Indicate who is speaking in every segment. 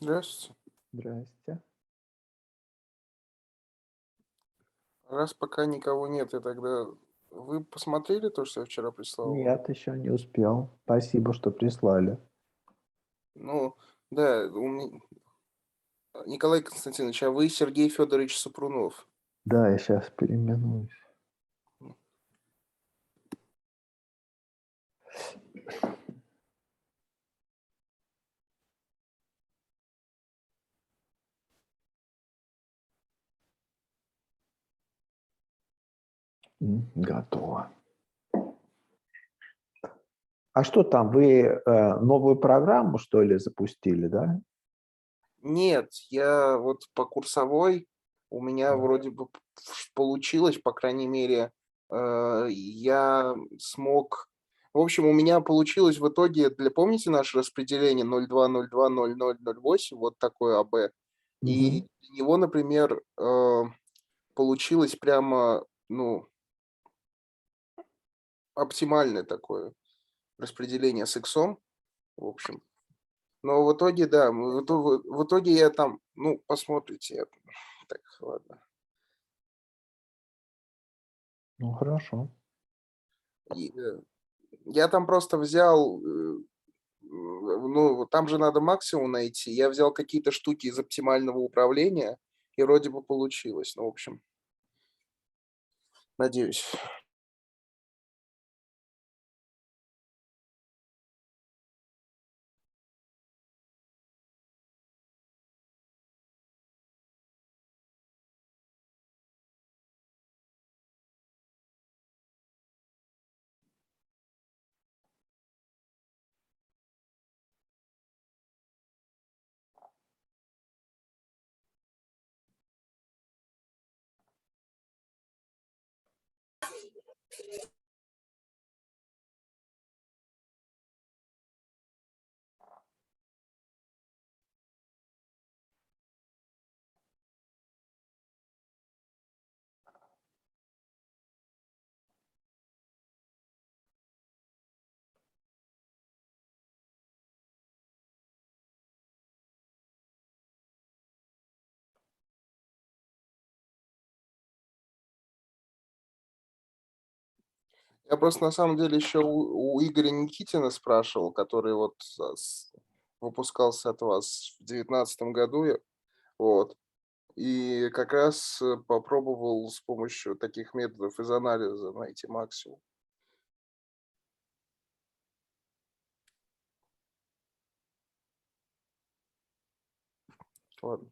Speaker 1: Здравствуйте.
Speaker 2: Здрасте.
Speaker 1: Раз пока никого нет, и тогда вы посмотрели то, что я вчера прислал вам?
Speaker 2: Нет, еще не успел. Спасибо, что прислали.
Speaker 1: Ну, да, Николай Константинович, а вы Сергей Федорович Супрунов?
Speaker 2: Да, я сейчас переименуюсь. Готово. А что там, вы новую программу, что ли, запустили, да?
Speaker 1: Нет, я вот по курсовой, у меня вроде бы получилось, по крайней мере, я смог. В общем, у меня получилось в итоге, помните наше распределение 0,2, 0,2, 0,0, 0,08, вот такое АБ? И для него, например, получилось прямо, ну, оптимальное такое распределение с иксом, в общем. Но в итоге, да, в итоге я там, ну, посмотрите, так, ладно.
Speaker 2: Ну, хорошо.
Speaker 1: Я там просто взял, ну, там же надо максимум найти. Я взял какие-то штуки из оптимального управления, и вроде бы получилось. Ну, в общем, надеюсь. Я просто на самом деле еще у Игоря Никитина спрашивал, который вот выпускался от вас в 2019 году. Вот. И как раз попробовал с помощью таких методов из анализа найти максимум. Ладно.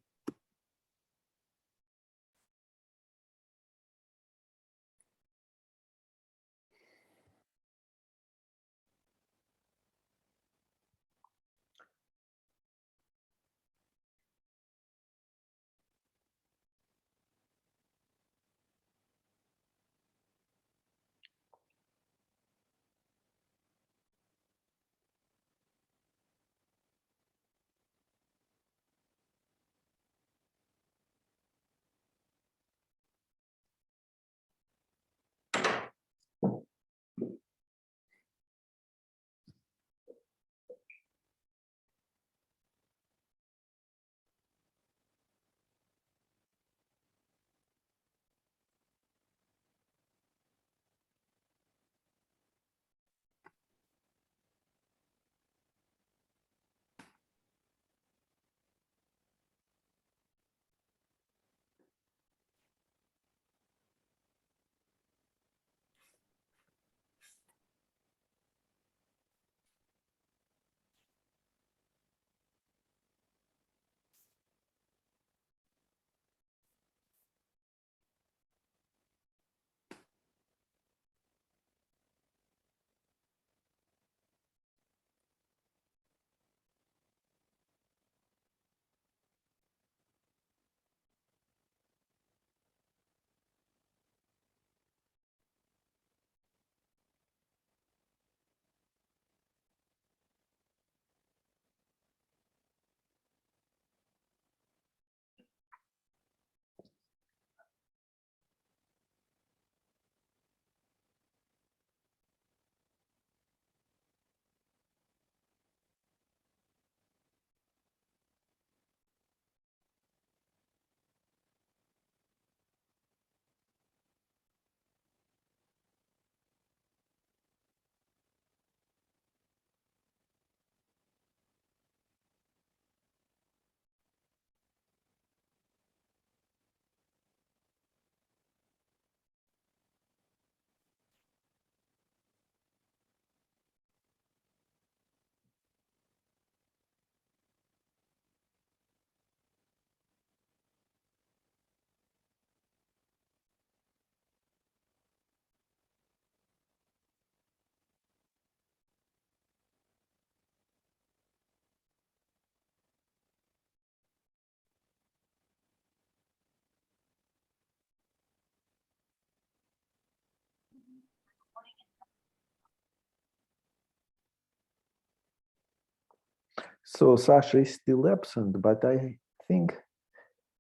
Speaker 2: So Sasha is still absent, but I think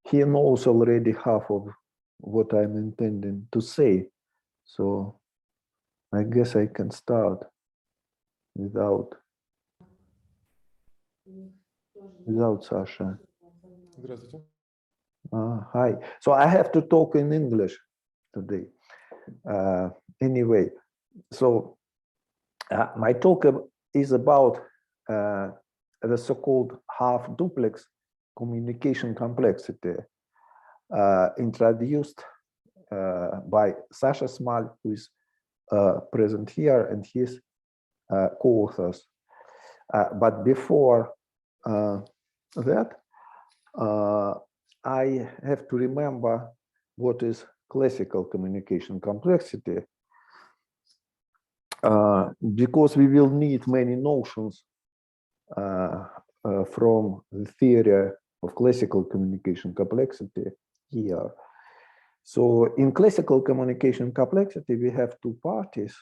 Speaker 2: he knows already half of what I'm intending to say. So I guess I can start without Sasha. Hi. So I have to talk in English today. Anyway, so my talk is about the so-called half-duplex communication complexity, introduced by Sasha Smal, who is present here, and his co-authors. But before that, I have to remember what is classical communication complexity, because we will need many notions from the theory of classical communication complexity here. So in classical communication complexity, we have two parties.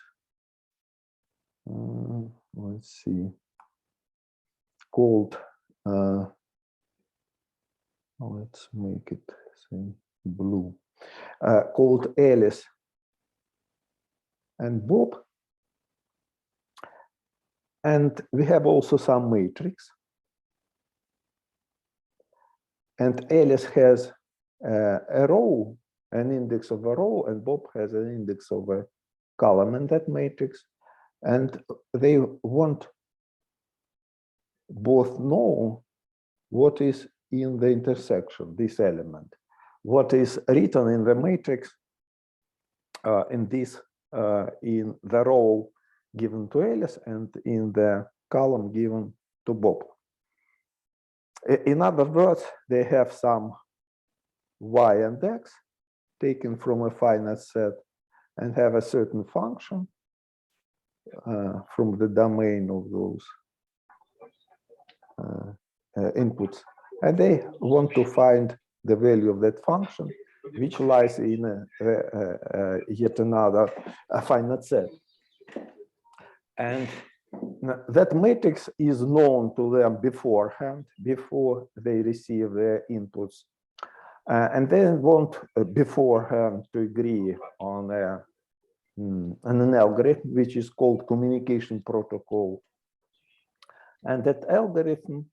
Speaker 2: Let's see, called, let's make it say blue, called Alice and Bob. And we have also some matrix. And Alice has a row, an index of a row, and Bob has an index of a column in that matrix. And they want both know what is in the intersection, this element, what is written in the matrix, in the row given to Alice and in the column given to Bob. In other words, they have some y and x taken from a finite set and have a certain function from the domain of those inputs. And they want to find the value of that function, which lies in yet another finite set. And that matrix is known to them beforehand, before they receive their inputs. And they want beforehand to agree on an algorithm, which is called communication protocol. And that algorithm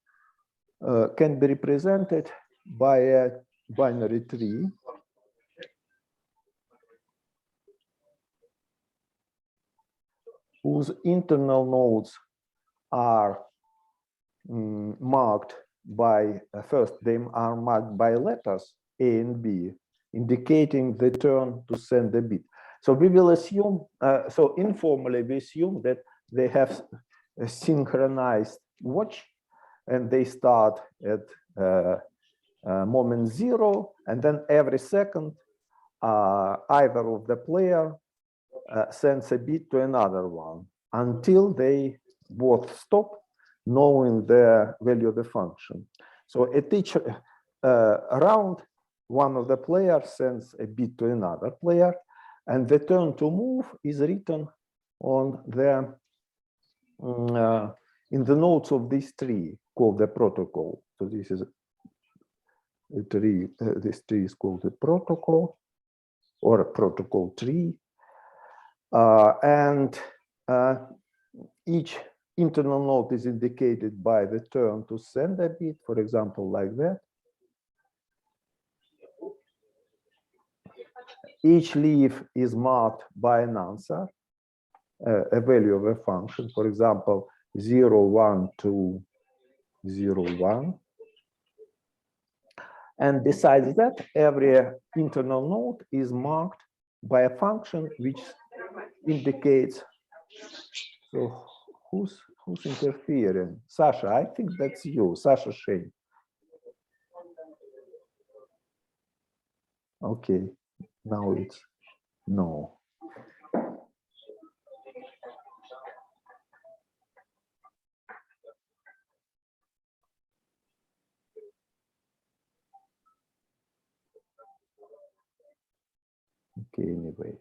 Speaker 2: can be represented by a binary tree. Whose internal nodes are marked by, first, they are marked by letters A and B, indicating the turn to send a bit. So we will assume, so informally, we assume that they have a synchronized watch, and they start at moment 0, and then every second, either of the player sends a bit to another one until they both stop knowing the value of the function. So at each round, one of the players sends a bit to another player, and the turn to move is written on the in the nodes of this tree called the protocol. So this is a tree. This tree is called the protocol, or a protocol tree. And each internal node is indicated by the turn to send a bit, for example, like that. Each leaf is marked by an answer, a value of a function, for example, 0, 1, 2, 0, 1. And besides that, every internal node is marked by a function which indicates. So who's interfering? Sasha, I think that's you, Sasha Shane. Okay, now it's no. Okay, anyway.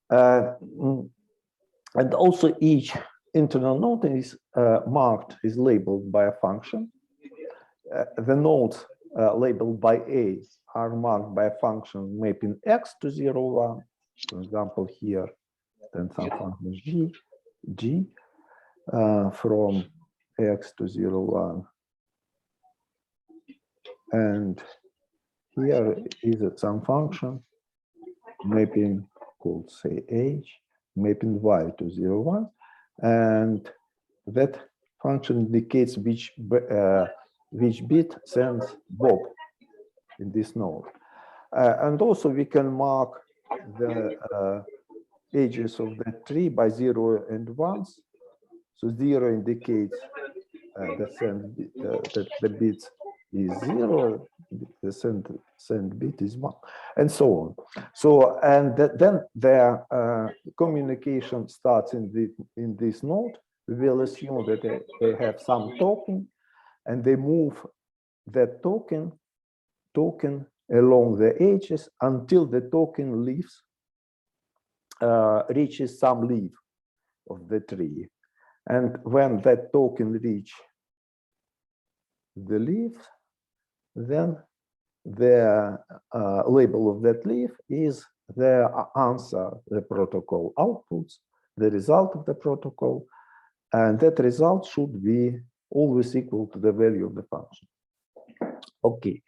Speaker 2: And also each internal node is marked, is labeled by a function. The nodes labeled by A are marked by a function mapping x to 0, 1. For example, here, then some function g from x to 0, 1. And here is some function mapping called, say, h, mapping y to 0, 1. And that function indicates which bit sends Bob in this node. And also we can mark the edges of the tree by 0 and 1s. So 0 indicates that the bit is 0, the send bit is 1, and so on. So, and then the communication starts in this node. We will assume that they have some token, and they move that token along the edges until the token leaves reaches some leaf of the tree. And when that token reaches the leaf, then the label of that leaf is the answer the protocol outputs, the result of the protocol, and that result should be always equal to the value of the function. Okay,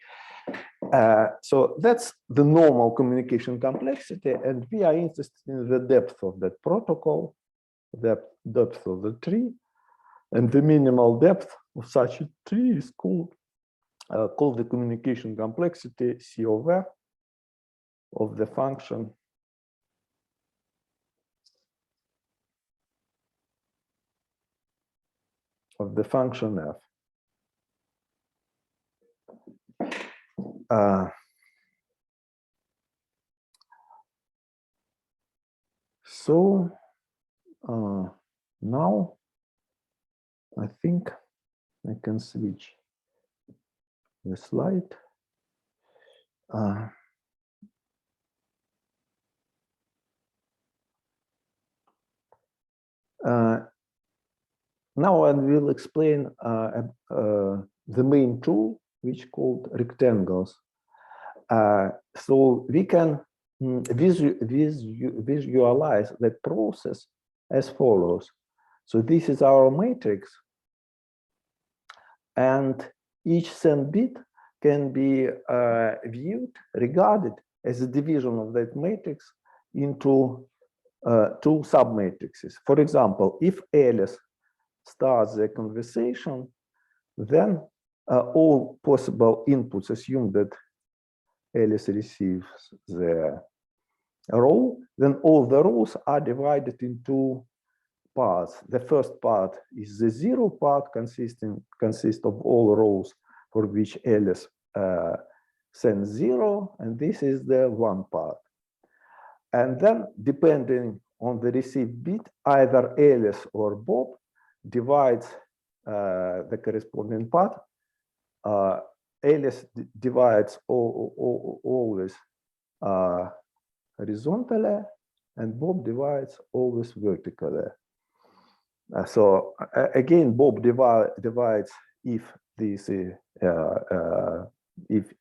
Speaker 2: so that's the normal communication complexity, and we are interested in the depth of that protocol, the depth of the tree, and the minimal depth of such a tree is called the communication complexity C over of the function f. So now I think I can switch the slide. Now I will explain the main tool, which is called rectangles. So we can visualize that process as follows. So this is our matrix, and each send bit can be viewed, regarded as a division of that matrix into two submatrices. For example, if Alice starts the conversation, then all possible inputs assume that Alice receives the row, then all the rows are divided into parts. The first part is the 0 part, consists of all rows for which Alice sends 0, and this is the 1 part. And then, depending on the received bit, either Alice or Bob divides the corresponding part. Alice divides always horizontally, and Bob divides always vertically. So again, Bob divides if this if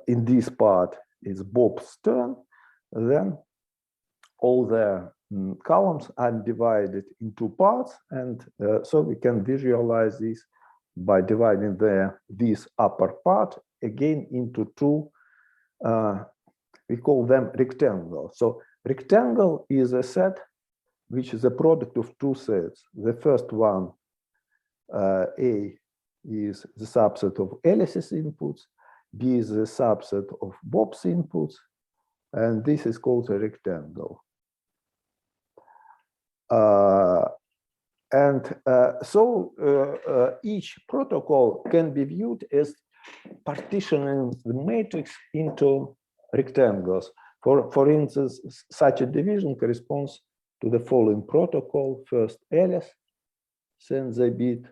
Speaker 2: in this part is Bob's turn, then all the columns are divided into parts, and so we can visualize this by dividing this upper part again into two. We call them rectangles. So rectangle is a set which is a product of two sets. The first one, A, is the subset of Alice's inputs, B is the subset of Bob's inputs, and this is called a rectangle. So each protocol can be viewed as partitioning the matrix into rectangles. For instance, such a division corresponds to the following protocol. First, Alice sends a bit.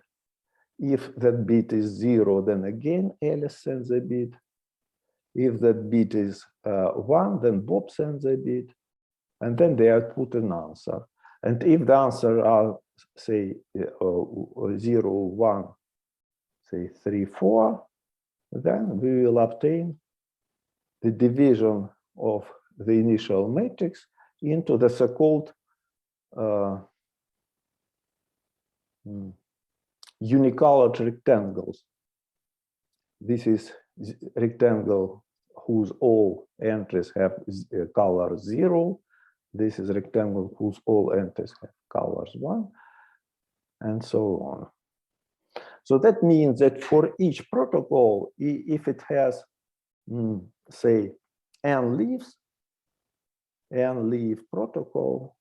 Speaker 2: If that bit is 0, then again Alice sends a bit. If that bit is 1, then Bob sends a bit, and then they output an answer. And if the answer are, say, 0, 1, say 3, 4, then we will obtain the division of the initial matrix into the so-called unicolored rectangles. This is rectangle whose all entries have color 0. This is rectangle whose all entries have colors 1, and so on. So that means that for each protocol, if it has, say, n leaves protocol,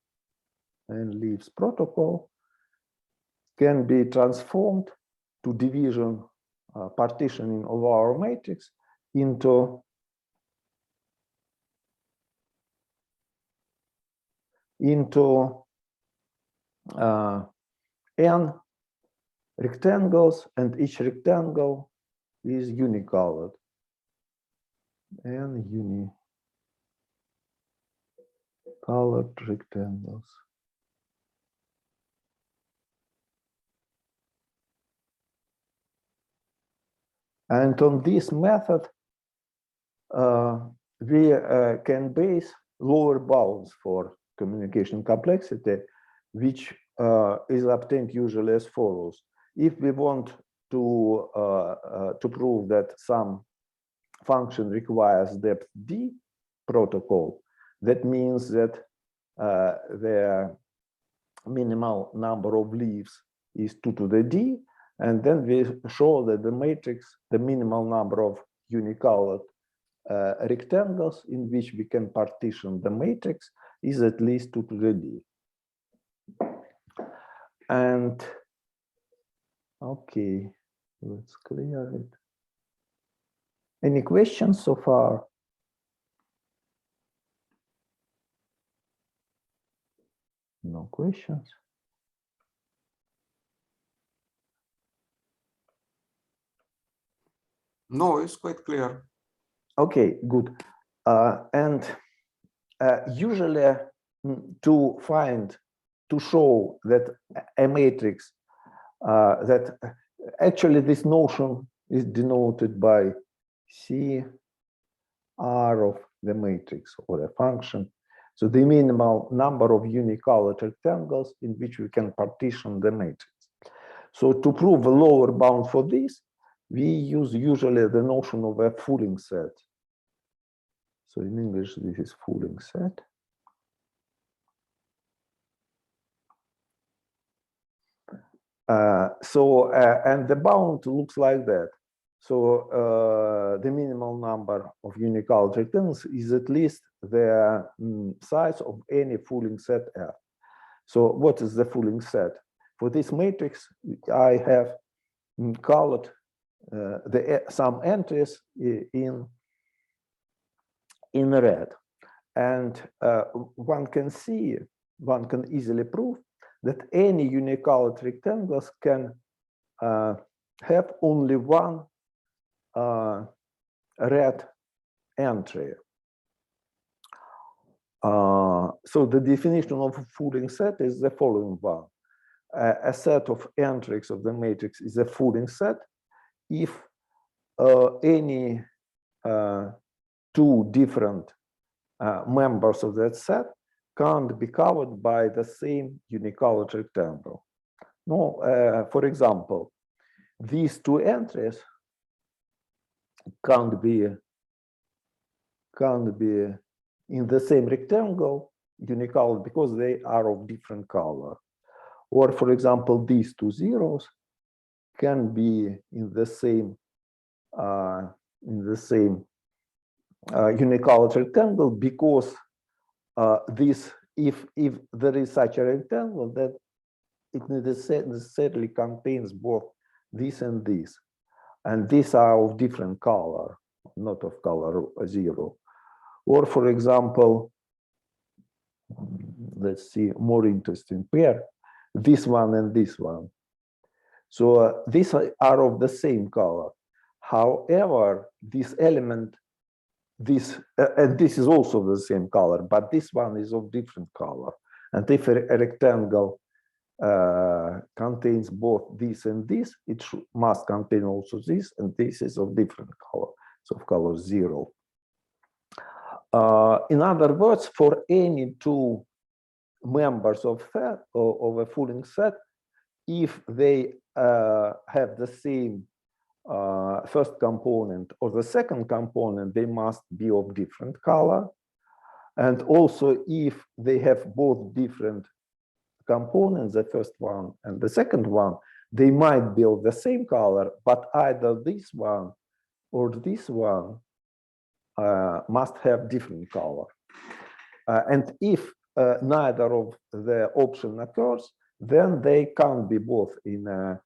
Speaker 2: n leaves protocol can be transformed to division, partitioning of our matrix into n rectangles, and each rectangle is unicolored. N unicolored rectangles. And on this method, we can base lower bounds for communication complexity, which is obtained usually as follows. If we want to prove that some function requires depth d protocol, that means that the minimal number of leaves is 2 to the d, and then we show that the matrix, the minimal number of unicolored rectangles in which we can partition the matrix, is at least 2 to the d. And okay, let's clear it. Any questions so far? No questions.
Speaker 3: No, it's quite clear.
Speaker 2: Okay, good. And usually to show that a matrix, that actually this notion is denoted by C R of the matrix or a function. So the minimal number of unicolored rectangles in which we can partition the matrix. So to prove a lower bound for this, we use usually the notion of a fooling set. So in English, this is fooling set. And the bound looks like that. So the minimal number of unicolored rectangles is at least the size of any fooling set F. So what is the fooling set? For this matrix, I have colored some entries in red, and one can easily prove that any unicolored rectangles can have only one red entry. So the definition of a fooling set is the following one. A set of entries of the matrix is a fooling set if any two different members of that set can't be covered by the same unicolored rectangle. No, for example, these two entries can't be in the same rectangle unicolored because they are of different color. Or for example, these two zeros can be in the same unicolored rectangle because if there is such a rectangle, that it necessarily contains both this and this, and these are of different color, not of color 0. Or for example, let's see, more interesting pair, this one and this one. So these are of the same color. However, this element this, and this is also the same color, but this one is of different color. And if a rectangle contains both this and this, it must contain also this, and this is of different color, so of color 0. In other words, for any two members of a Fulling set, if they have the same first component or the second component, they must be of different color. And also, if they have both different components, the first one and the second one, they might be of the same color, but either this one or this one must have different color. And if neither of the option occurs, then they can't be both in a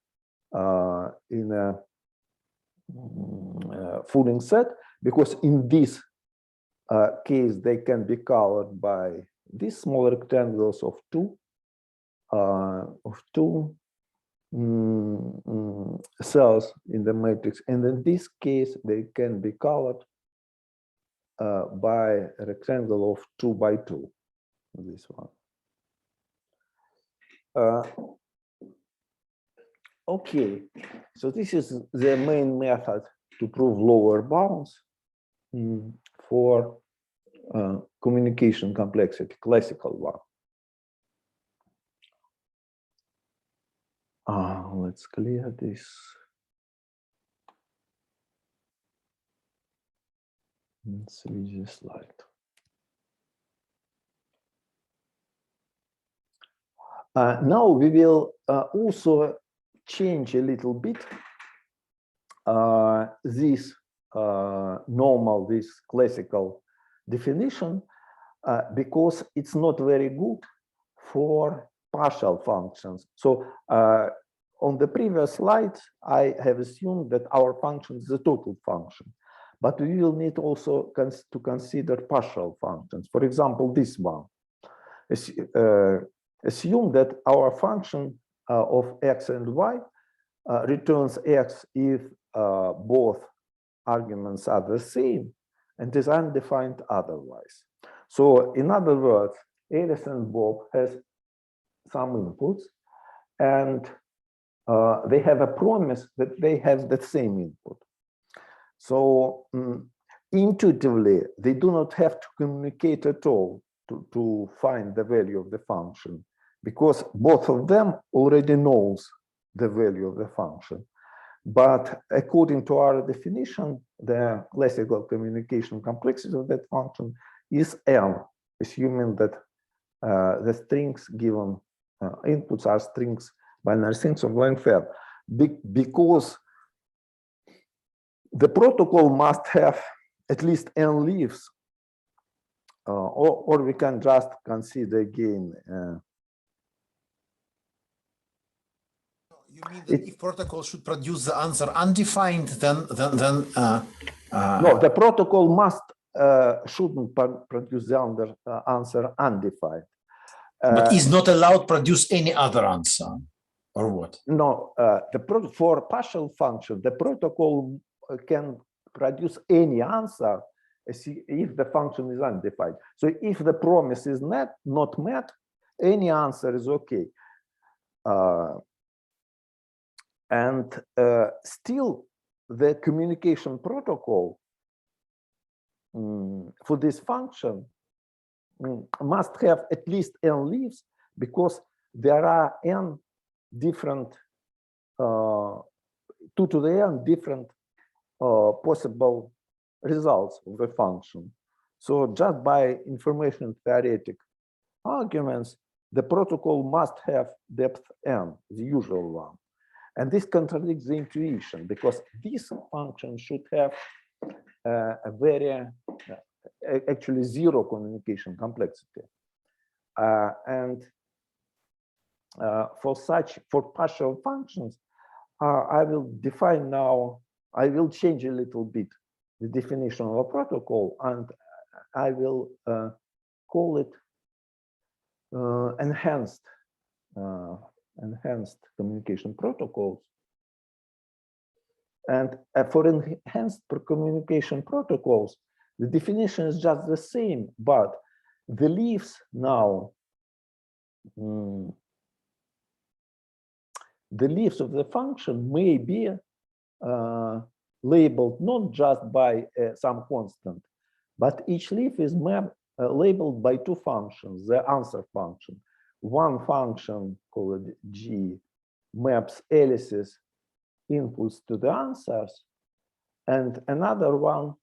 Speaker 2: Fulling set, because in this case they can be colored by these small rectangles of two cells in the matrix, and in this case they can be colored by a rectangle of 2 by 2. This one. Okay, so this is the main method to prove lower bounds for communication complexity, classical one. Let's clear this. Let's see this slide. Now we will also change a little bit this normal, this classical definition, because it's not very good for partial functions. So on the previous slides, I have assumed that our function is a total function, but we will need also to consider partial functions. For example, this one. Assume that our function of x and y returns x if both arguments are the same and is undefined otherwise. So in other words, Alice and Bob has some inputs, and they have a promise that they have the same input. So intuitively, they do not have to communicate at all to find the value of the function, because both of them already knows the value of the function. But according to our definition, the classical communication complexity of that function is n, assuming that the strings given inputs are strings, binary strings of length n, because the protocol must have at least n leaves, or we can just consider again.
Speaker 4: You mean that if protocol should produce the answer undefined, then
Speaker 2: no, the protocol shouldn't produce the answer undefined.
Speaker 4: But is not allowed to produce any other answer, or what?
Speaker 2: No, for partial function, the protocol can produce any answer if the function is undefined. So if the promise is not met, any answer is okay. And still, the communication protocol for this function must have at least n leaves, because there are n different, 2 to the n different possible results of the function. So just by information theoretic arguments, the protocol must have depth n, the usual one. And this contradicts the intuition, because this function should have a very, actually 0 communication complexity. For partial functions, I will define now, I will change a little bit the definition of a protocol, and I will call it enhanced communication protocols. And for enhanced communication protocols, The definition is just the same, but the leaves now, the leaves of the function may be labeled not just by some constant, but each leaf is labeled by two functions, the answer function. One function called G maps Alice's inputs to the answers, and another one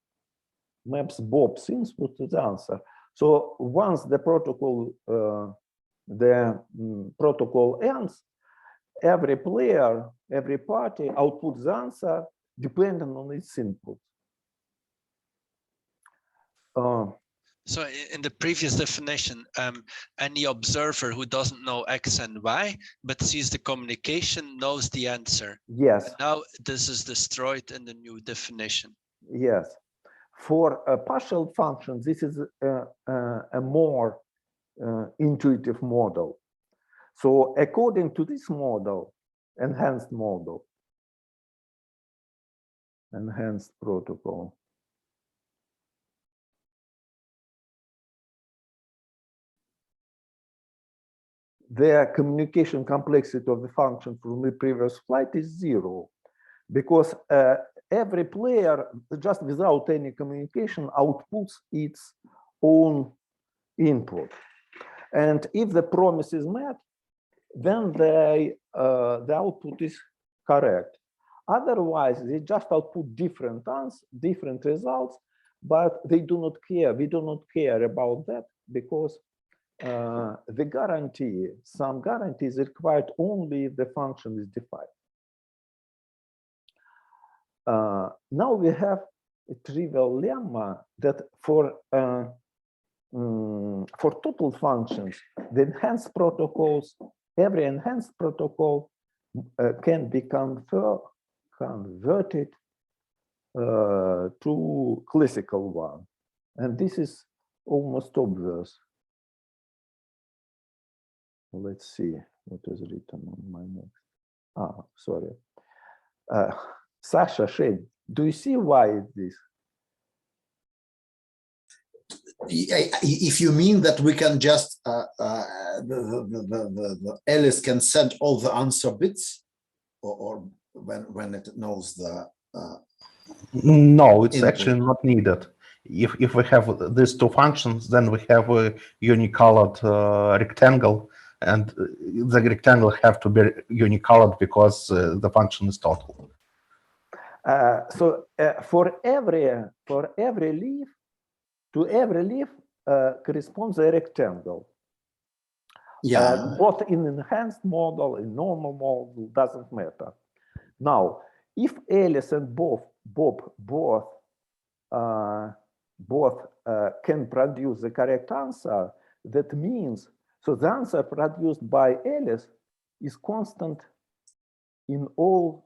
Speaker 2: maps Bob's input to the answer. So once the protocol ends, every player, every party outputs the answer depending on its input.
Speaker 5: So in the previous definition, any observer who doesn't know X and Y, but sees the communication knows the answer.
Speaker 2: Yes.
Speaker 5: And now this is destroyed in the new definition.
Speaker 2: Yes. For a partial function, this is a more intuitive model. So according to this model, enhanced protocol, the communication complexity of the function from the previous flight is 0, because every player, just without any communication, outputs its own input. And if the promise is met, then the output is correct. Otherwise, they just output different results, but they do not care. We do not care about that because the guarantee, some guarantee is required only if the function is defined. Now we have a trivial lemma that for total functions, the enhanced protocols, every enhanced protocol can be converted to classical one, and this is almost obvious. Let's see what is written on my next. Sorry. Sasha, Shane, do you see why it is?
Speaker 4: If you mean that we can just the Alice can send all the answer bits, or when it knows the
Speaker 6: no, it's
Speaker 4: input.
Speaker 6: actually not needed. If we have these two functions, then we have a unicolored rectangle, and the rectangle have to be unicolored because the function is total.
Speaker 2: So for every leaf, to every leaf corresponds a rectangle.
Speaker 4: Yeah.
Speaker 2: Both in enhanced model, in normal model, doesn't matter. Now, if Alice and Bob both can produce the correct answer, that means, so the answer produced by Alice is constant in all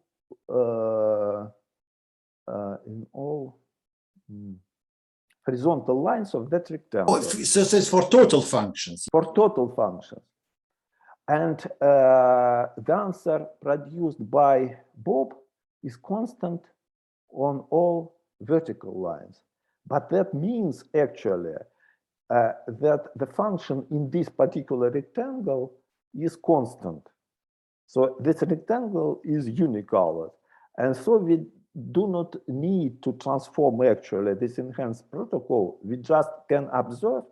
Speaker 2: horizontal lines of that rectangle.
Speaker 4: Oh, so it's for total functions.
Speaker 2: For total functions. And the answer produced by Bob is constant on all vertical lines. But that means actually that the function in this particular rectangle is constant. So this rectangle is unicolored. And so we do not need to transform actually this enhanced protocol. We just can observe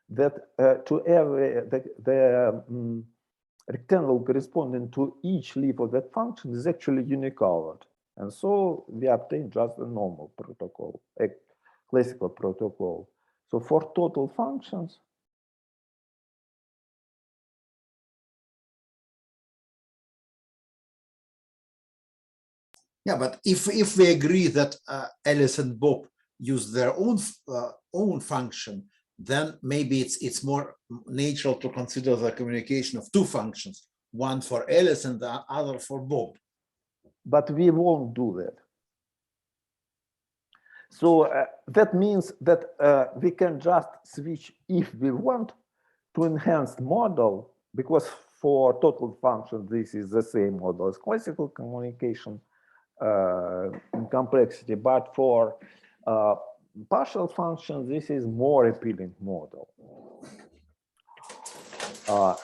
Speaker 2: that to every the rectangle corresponding to each leaf of that function is actually unicolored. And so we obtain just a normal protocol, a classical protocol. So for total functions,
Speaker 4: Yeah, but if we agree that Alice and Bob use their own function, then maybe it's more natural to consider the communication of two functions, one for Alice and the other for Bob.
Speaker 2: but we won't do that. So that means that we can just switch, if we want, to enhanced model, because for total function, this is the same model as classical communication in complexity, but for partial functions, this is more appealing model.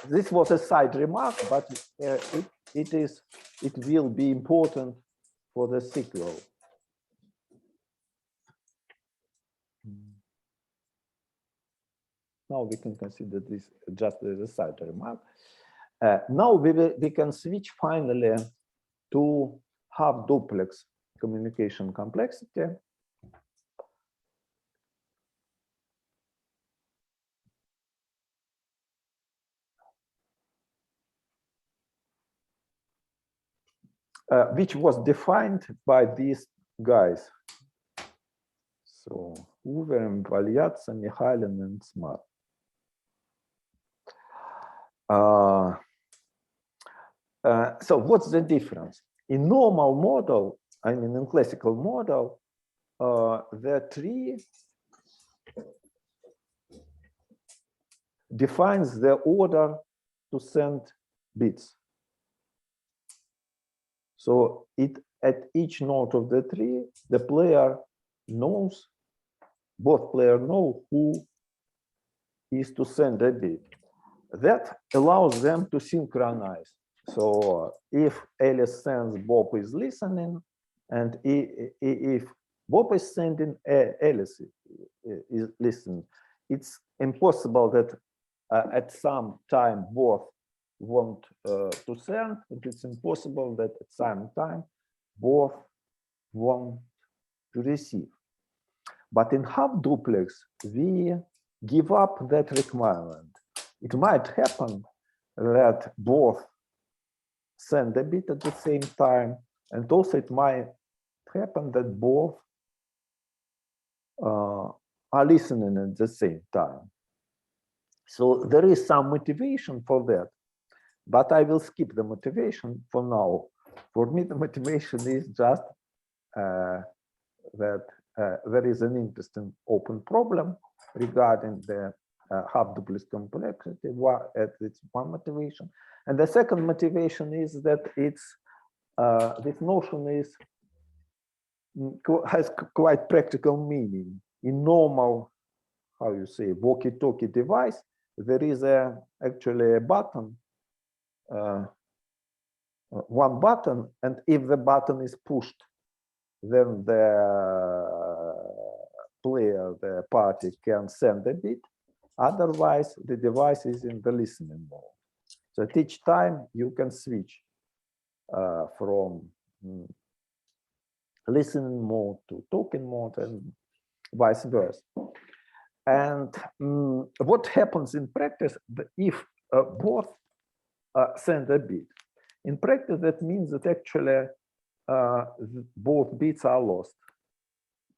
Speaker 2: This was a side remark, but it will be important for the sequel. Now we can consider this just as a side remark. Now we can switch finally to half-duplex communication complexity. Which was defined by these guys. So Hoover, Valyatsa, Mikhailin, and Smart. So what's the difference? In normal model, I mean in classical model, the tree defines the order to send bits. So at each node of the tree, the player knows, both players know who is to send a bit. That allows them to synchronize. So if Alice sends, Bob is listening, and if Bob is sending, Alice is listening. It's impossible that at some time both want to send, and it's impossible that at some time both want to receive. But in half duplex, we give up that requirement. It might happen that both send a bit at the same time, and also it might happen that both are listening at the same time. So there is some motivation for that, but I will skip the motivation for now. For me, the motivation is just that there is an interesting open problem regarding the half-duplex complexity. It's one motivation, and the second motivation is that it's this notion has quite practical meaning. In normal, how you say, walkie-talkie device, there is actually a button, one button, and if the button is pushed, then the player, the party, can send a bit. Otherwise, the device is in the listening mode. So at each time, you can switch from listening mode to talking mode and vice versa. And what happens in practice if both send a bit? In practice, that means that actually both bits are lost.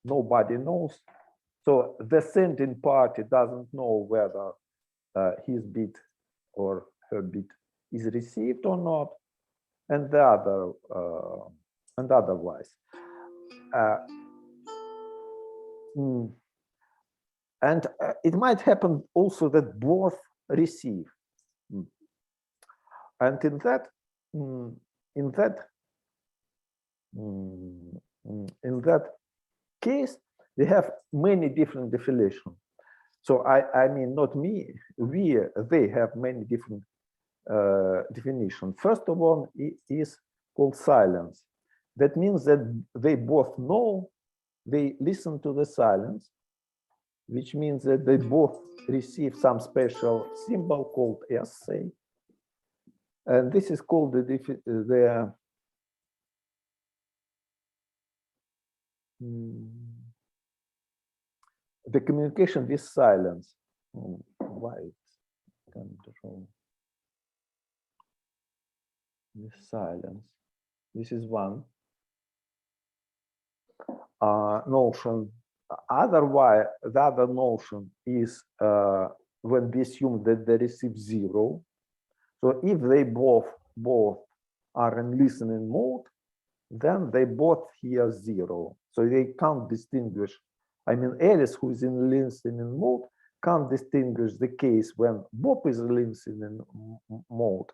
Speaker 2: Nobody knows. So the sending party doesn't know whether his bit or her bit is received or not, and the other and otherwise. And it might happen also that both receive. And in that case, we have many different definitions. So I mean, not me, they have many different definitions. First of all, it is called silence. That means that they both know, they listen to the silence, which means that they both receive some special symbol called S, say. And this is called the communication with silence. Why it's control with silence? This is one notion. Otherwise, the other notion is when we assume that they receive zero. So if they both are in listening mode, then they both hear zero. So they can't distinguish. I mean, Alice, who is in listening mode, can't distinguish the case when Bob is in listening mode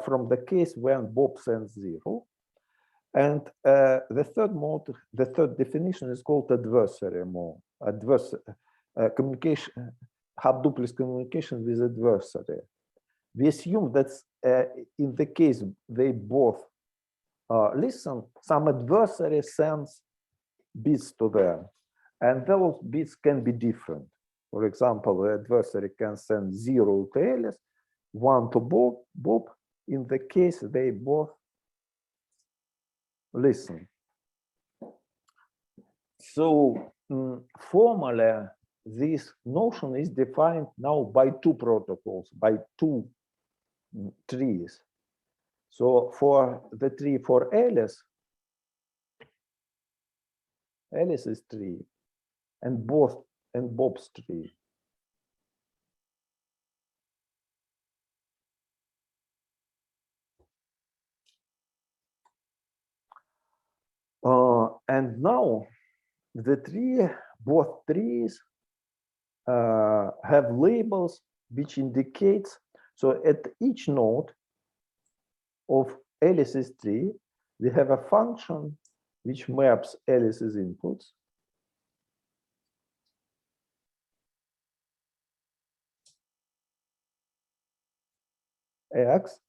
Speaker 2: from the case when Bob sends zero. And the third mode, the third definition is called adversary mode. Communication, half-duplex communication with adversary. We assume that in the case they both listen, some adversary sends bits to them, and those bits can be different. For example, the adversary can send 0 to Alice, 1 to Bob, in the case they both listen. So formally, this notion is defined now by 2 protocols, by 2 trees. So for the tree for Alice is tree, and Bob's tree. And now the tree, both trees have labels which indicates, so at each node of Alice's tree, we have a function which maps Alice's inputs x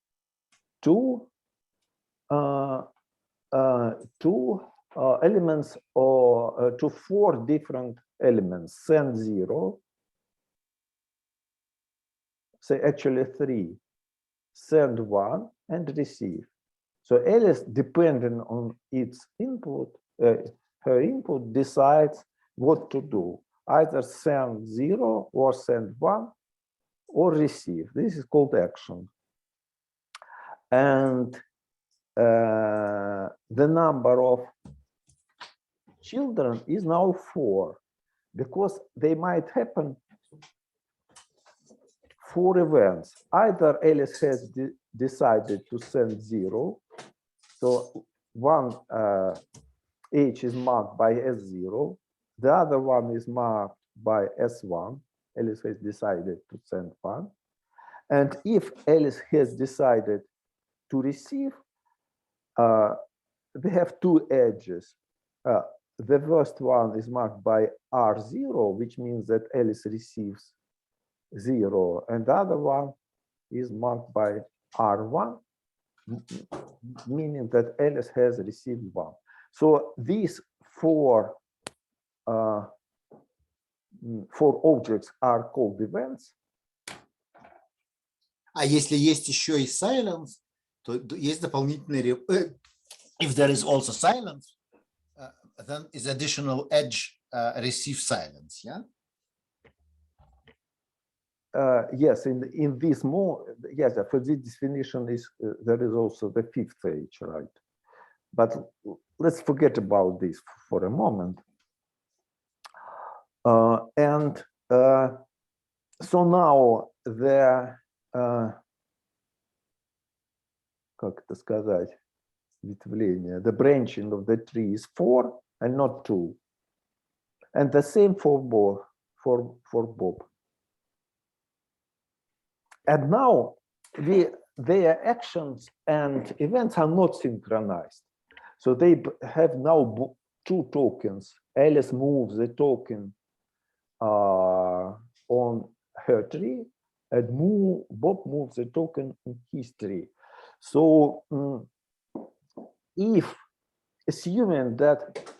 Speaker 2: to elements, or to 4 different elements: send 0, say actually 3, send 1, and receive. So Alice, depending on its input, her input decides what to do, either send 0 or send 1 or receive. This is called action. And the number of children is now 4, because they might happen 4 events. Either Alice has decided to send 0, so one H is marked by S0, the other one is marked by S1. Alice has decided to send 1. And if Alice has decided to receive, we have 2 edges. The first one is marked by R0, which means that Alice receives 0, and the other one is marked by R1, meaning that Alice has received 1. So these 4 objects are called events.
Speaker 4: А если есть еще и silence, то есть дополнительный. If there is also silence, then is additional edge receive silence. Yeah.
Speaker 2: Yes, in this mode, yes, for this definition is there is also the 5th edge, right? But let's forget about this for a moment. So now the как это сказать, ветвление, the branching of the tree is 4 and not 2, and the same for Bob. And now their actions and events are not synchronized. So they have now 2 tokens. Alice moves the token on her tree, and Bob moves the token on his tree. So if, assuming that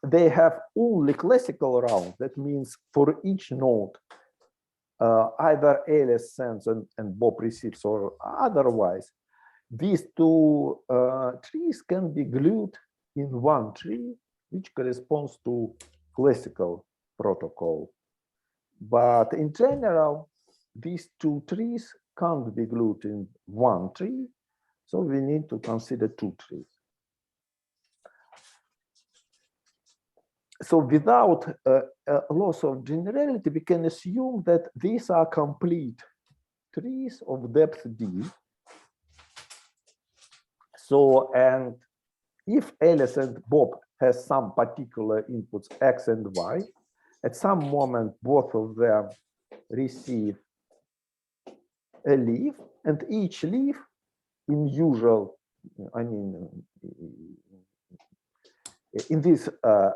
Speaker 2: they have only classical round, that means for each node, either Alice sends and Bob receives, or otherwise, these 2 trees can be glued in one tree, which corresponds to classical protocol. But in general, these 2 trees can't be glued in one tree, so we need to consider 2 trees. So without a loss of generality, we can assume that these are complete trees of depth D. So, and if Alice and Bob has some particular inputs X and Y, at some moment, both of them receive a leaf, and each leaf in usual I mean, in this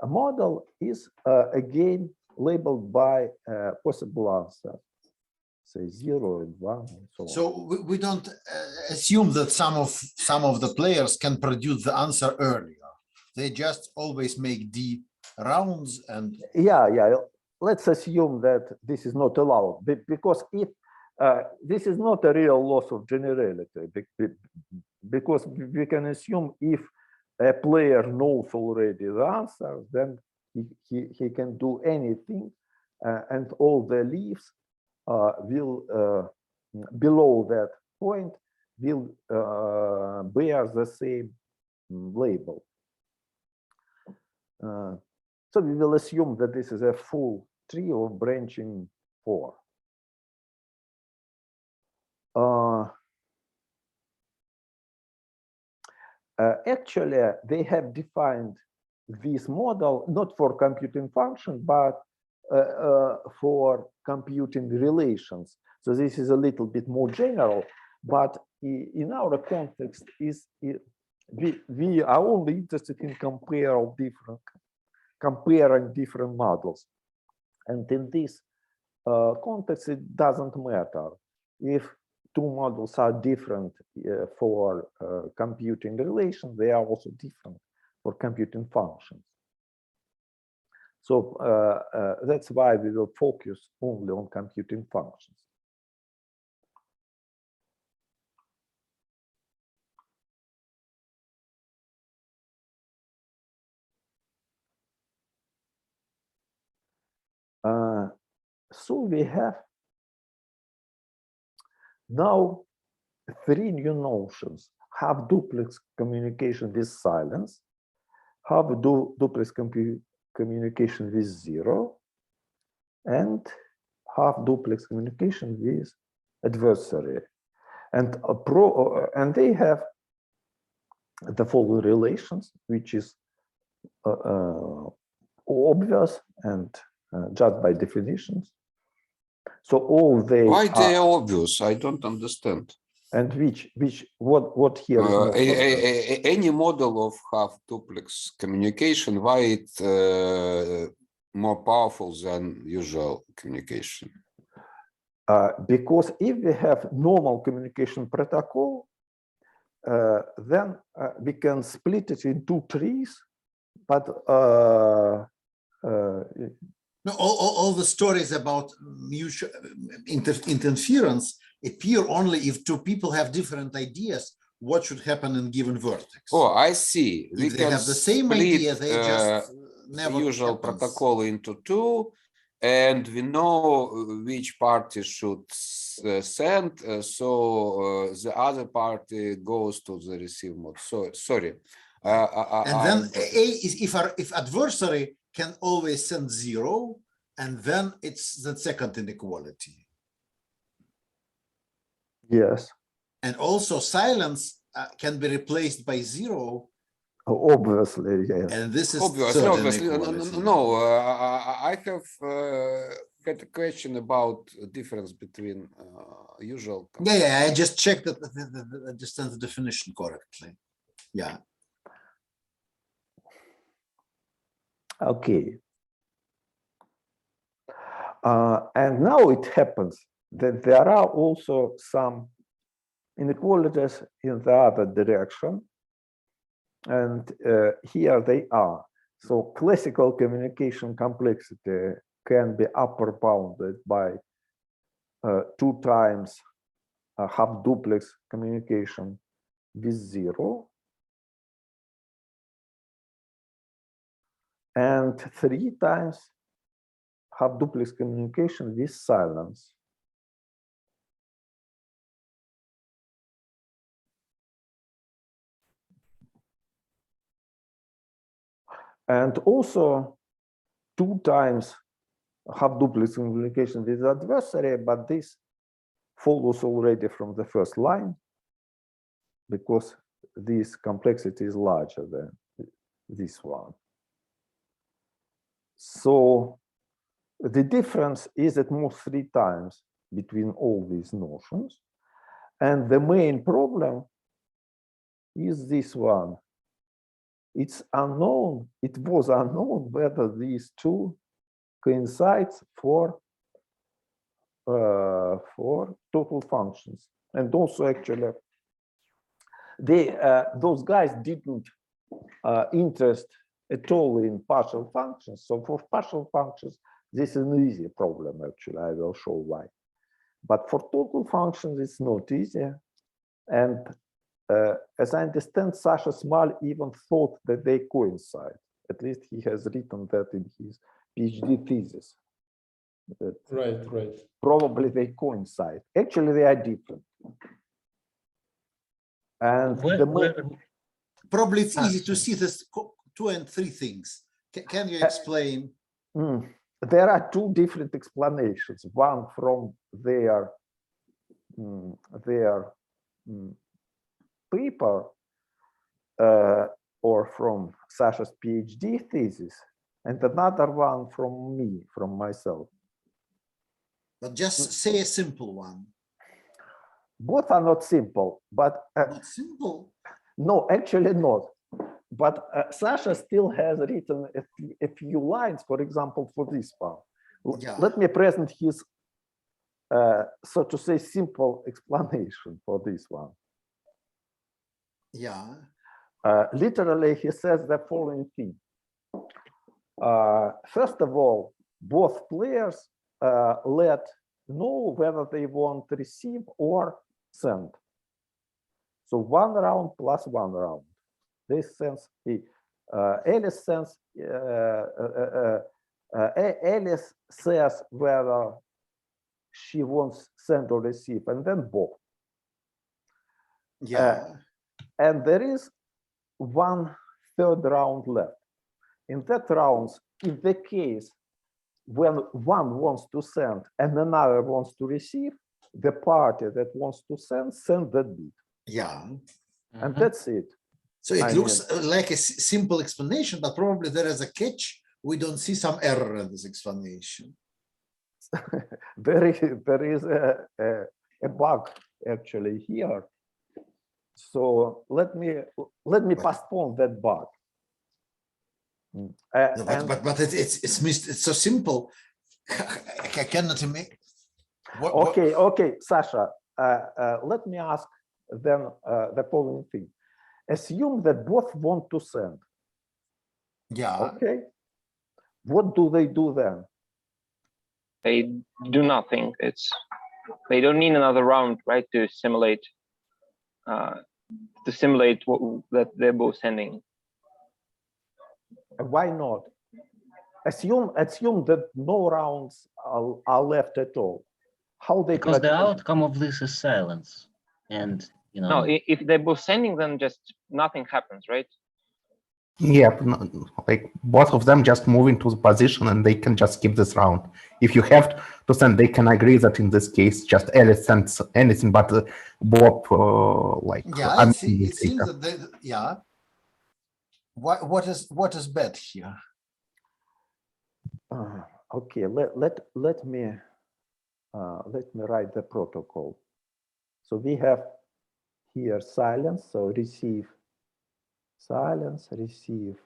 Speaker 2: model is again labeled by possible answer, say 0 and 1 and so on.
Speaker 4: So we don't assume that some of the players can produce the answer earlier. They just always make the rounds and
Speaker 2: yeah. Let's assume that this is not allowed, because if this is not a real loss of generality, because we can assume if a player knows already the answer, then he can do anything, and all the leaves will below that point will bear the same label. So we will assume that this is a full tree of branching 4. Actually, they have defined this model not for computing function, but for computing relations. So this is a little bit more general, but in our context, we are only interested in comparing different models. And in this context, it doesn't matter if two models are different for computing relations, they are also different for computing functions. So that's why we will focus only on computing functions. So we have now 3 new notions: half duplex communication with silence, half duplex communication with 0, and half duplex communication with adversary. And they have the following relations, which is obvious and just by definitions. So all they
Speaker 3: Why they are obvious? I don't understand.
Speaker 2: And what here is
Speaker 3: any model of half duplex communication, why it more powerful than usual communication?
Speaker 2: Because if we have normal communication protocol, then we can split it in 2 trees, but
Speaker 4: no, all the stories about mutual interference appear only if 2 people have different ideas what should happen in given vertex.
Speaker 3: Oh, I see.
Speaker 4: If they have the same idea, they just never
Speaker 3: usual
Speaker 4: happens.
Speaker 3: protocol into 2, and we know which party should send, so the other party goes to the receive mode. So sorry.
Speaker 4: And then if adversary can always send 0, and then it's the second inequality.
Speaker 2: Yes.
Speaker 4: And also silence can be replaced by 0.
Speaker 2: Obviously, yes.
Speaker 4: And this is
Speaker 3: obviously. No, I have had a question about the difference between usual.
Speaker 4: Yeah, I just checked that I understand the definition correctly. Yeah.
Speaker 2: Okay. And now it happens that there are also some inequalities in the other direction. And here they are. So classical communication complexity can be upper bounded by 2 times half duplex communication with 0. And 3 times half duplex communication with silence. And also 2 times half duplex communication with adversary, but this follows already from the first line because this complexity is larger than this one. So the difference is at most 3 times between all these notions. And the main problem is this one. It's unknown. It was unknown whether these two coincide for total functions. And also, actually, those guys didn't interest at all in partial functions. So for partial functions, this is an easy problem, actually. I will show why. But for total functions, it's not easy. And as I understand, Sasha Small even thought that they coincide. At least he has written that in his PhD thesis. That
Speaker 7: Right.
Speaker 2: probably they coincide. Actually, they are different. And
Speaker 4: Probably it's easy to see this 2 and 3 things. Can you explain?
Speaker 2: There are two different explanations. One from their paper or from Sasha's PhD thesis, and another one from me, from myself.
Speaker 4: But just say a simple one.
Speaker 2: Both are not simple, but
Speaker 4: Not simple.
Speaker 2: no, actually not. But Sasha still has written a few lines, for example, for this one.
Speaker 4: Yeah.
Speaker 2: Let me present his, so to say, simple explanation for this one.
Speaker 4: Yeah.
Speaker 2: Literally, he says the following thing. First of all, both players let know whether they want to receive or send. So 1 round plus 1 round. This sense, Alice sends. Alice says whether she wants send or receive, and then both.
Speaker 4: Yeah.
Speaker 2: And there is 1/3 round left. In that round, in the case when one wants to send and another wants to receive, the party that wants to send that bit.
Speaker 4: Yeah.
Speaker 2: And that's it.
Speaker 4: So it looks like a simple explanation, but probably there is a catch. We don't see some error in this explanation.
Speaker 2: there is a bug actually here. So let me postpone that bug.
Speaker 4: But it's so simple. I cannot imagine.
Speaker 2: Okay, Sasha. Let me ask then the following thing. Assume that both want to send.
Speaker 4: Yeah.
Speaker 2: Okay. What do they do then?
Speaker 8: They do nothing. They don't need another round, right, to simulate that they're both sending.
Speaker 2: Why not? Assume that no rounds are left at all. How they
Speaker 9: because the outcome of this is silence, and you know.
Speaker 8: No, if they're both sending, then just nothing happens, right?
Speaker 6: Yeah, like both of them just move into the position and they can just skip this round. If you have to send, they can agree that in this case, just Alice sends anything, but Bob,
Speaker 4: yeah, it seems that they, yeah. What is bad here?
Speaker 2: Okay, let me write the protocol. So we have here silence, so receive silence, receive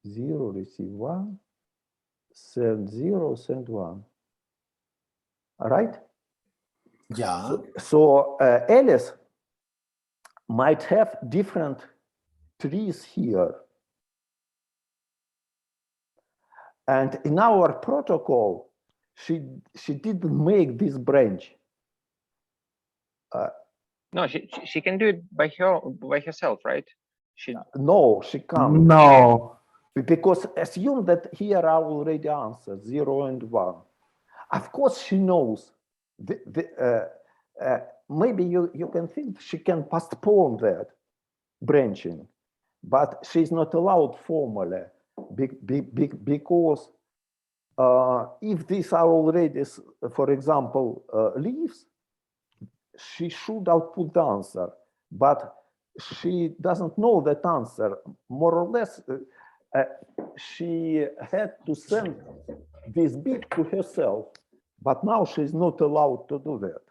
Speaker 2: 0, receive 1, send 0, send 1. All right?
Speaker 4: Yeah.
Speaker 2: So Alice might have different trees here. And in our protocol, she didn't make this branch.
Speaker 8: No, she can do it by herself, right?
Speaker 2: No, she can't.
Speaker 6: No.
Speaker 2: Because assume that here are already answers 0 and 1. Of course, she knows. Maybe you can think she can postpone that branching, but she's not allowed formally because if these are already, for example, leaves, she should output the answer, but she doesn't know that answer. More or less, she had to send this bit to herself, but now she's not allowed to do that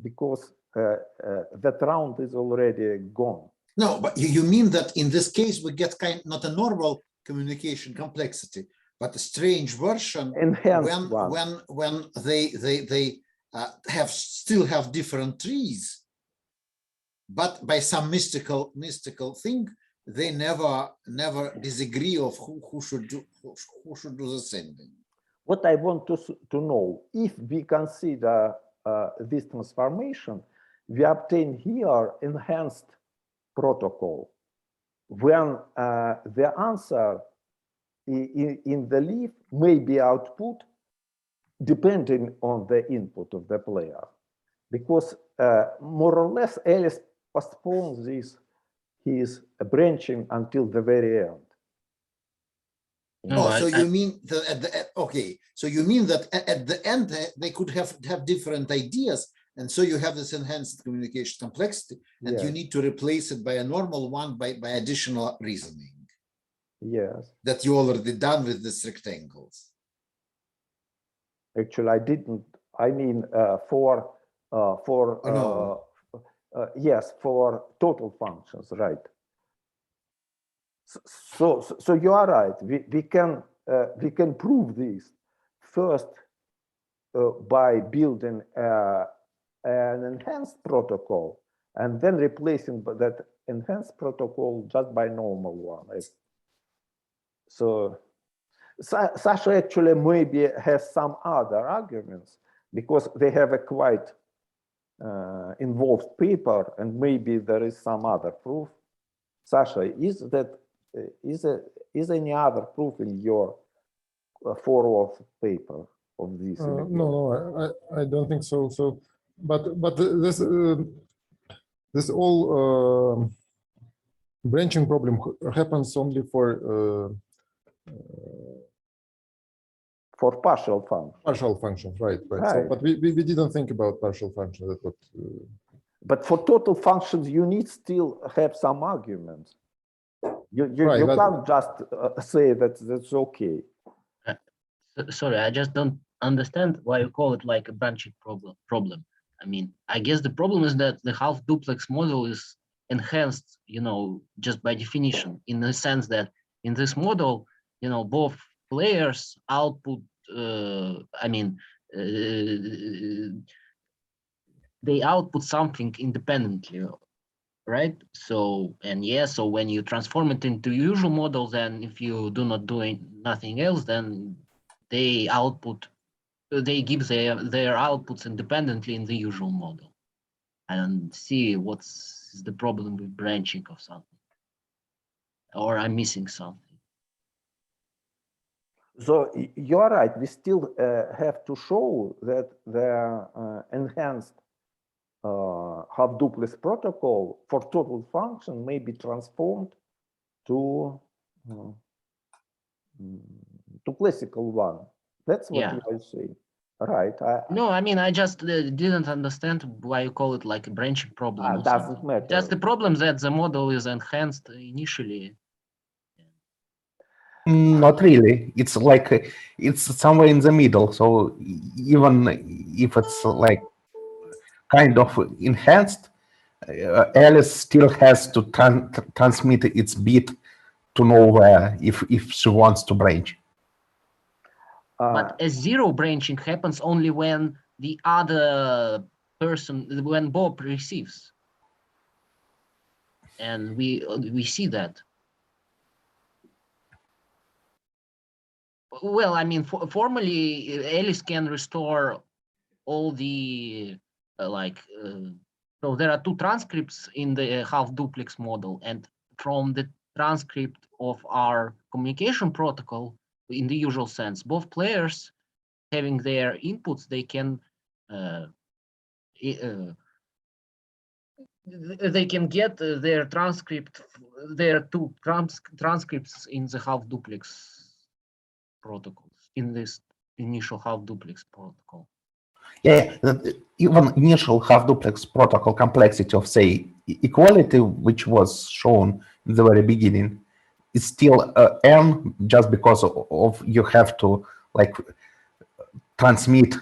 Speaker 2: because that round is already gone.
Speaker 4: No, but you mean that in this case we get not a normal communication complexity, but a strange version
Speaker 2: Enhanced
Speaker 4: when they still have different trees, but by some mystical thing they never disagree of who should do the sending.
Speaker 2: What I want to know, if we consider this transformation, we obtain here enhanced protocol when the answer in the leaf may be output depending on the input of the player, because more or less Alice postpones his branching until the very end.
Speaker 4: No, so you mean okay? So you mean that at the end they could have different ideas, and so you have this enhanced communication complexity, and you need to replace it by a normal one by additional reasoning.
Speaker 2: Yes.
Speaker 4: That you already done with these rectangles.
Speaker 2: Actually, I didn't. I mean, yes, for total functions, right? So you are right. We can prove this first by building an enhanced protocol and then replacing that enhanced protocol just by normal one. So Sasha actually maybe has some other arguments because they have a quite involved paper, and maybe there is some other proof. Sasha, is any other proof in your forward paper of this?
Speaker 7: No, I don't think so. But this all branching problem happens only for
Speaker 2: partial functions.
Speaker 7: Partial functions, right. So, but we didn't think about partial functions. That's what.
Speaker 2: But for total functions, you need still have some arguments. You can't just say that that's okay.
Speaker 9: Sorry, I just don't understand why you call it like a branching problem. I mean, I guess the problem is that the half duplex model is enhanced, just by definition, in the sense that in this model, both players output, they output something independently, right? So when you transform it into usual model, then if you do not do nothing else, then they give their outputs independently in the usual model. And see what's the problem with branching of something, or I'm missing something.
Speaker 2: So you're right. We still have to show that the enhanced half duplex protocol for total function may be transformed to classical one. That's what you are saying, right?
Speaker 9: No, I mean, I just didn't understand why you call it like a branching problem.
Speaker 2: Doesn't matter.
Speaker 9: Just the problem that the model is enhanced initially.
Speaker 6: Not really. It's like it's somewhere in the middle. So even if it's like kind of enhanced, Alice still has to transmit its bit to nowhere if she wants to branch.
Speaker 9: But a zero branching happens only when the other person, when Bob receives, and we see that. Well, I mean, formally, Alice can restore all the so there are two transcripts in the half duplex model, and from the transcript of our communication protocol, in the usual sense, both players having their inputs, they can get their transcript, their two transcripts in the half duplex protocols, in this initial half duplex protocol.
Speaker 6: Yeah, even initial half duplex protocol complexity of, say, equality, which was shown in the very beginning, is still n just because of you have to like transmit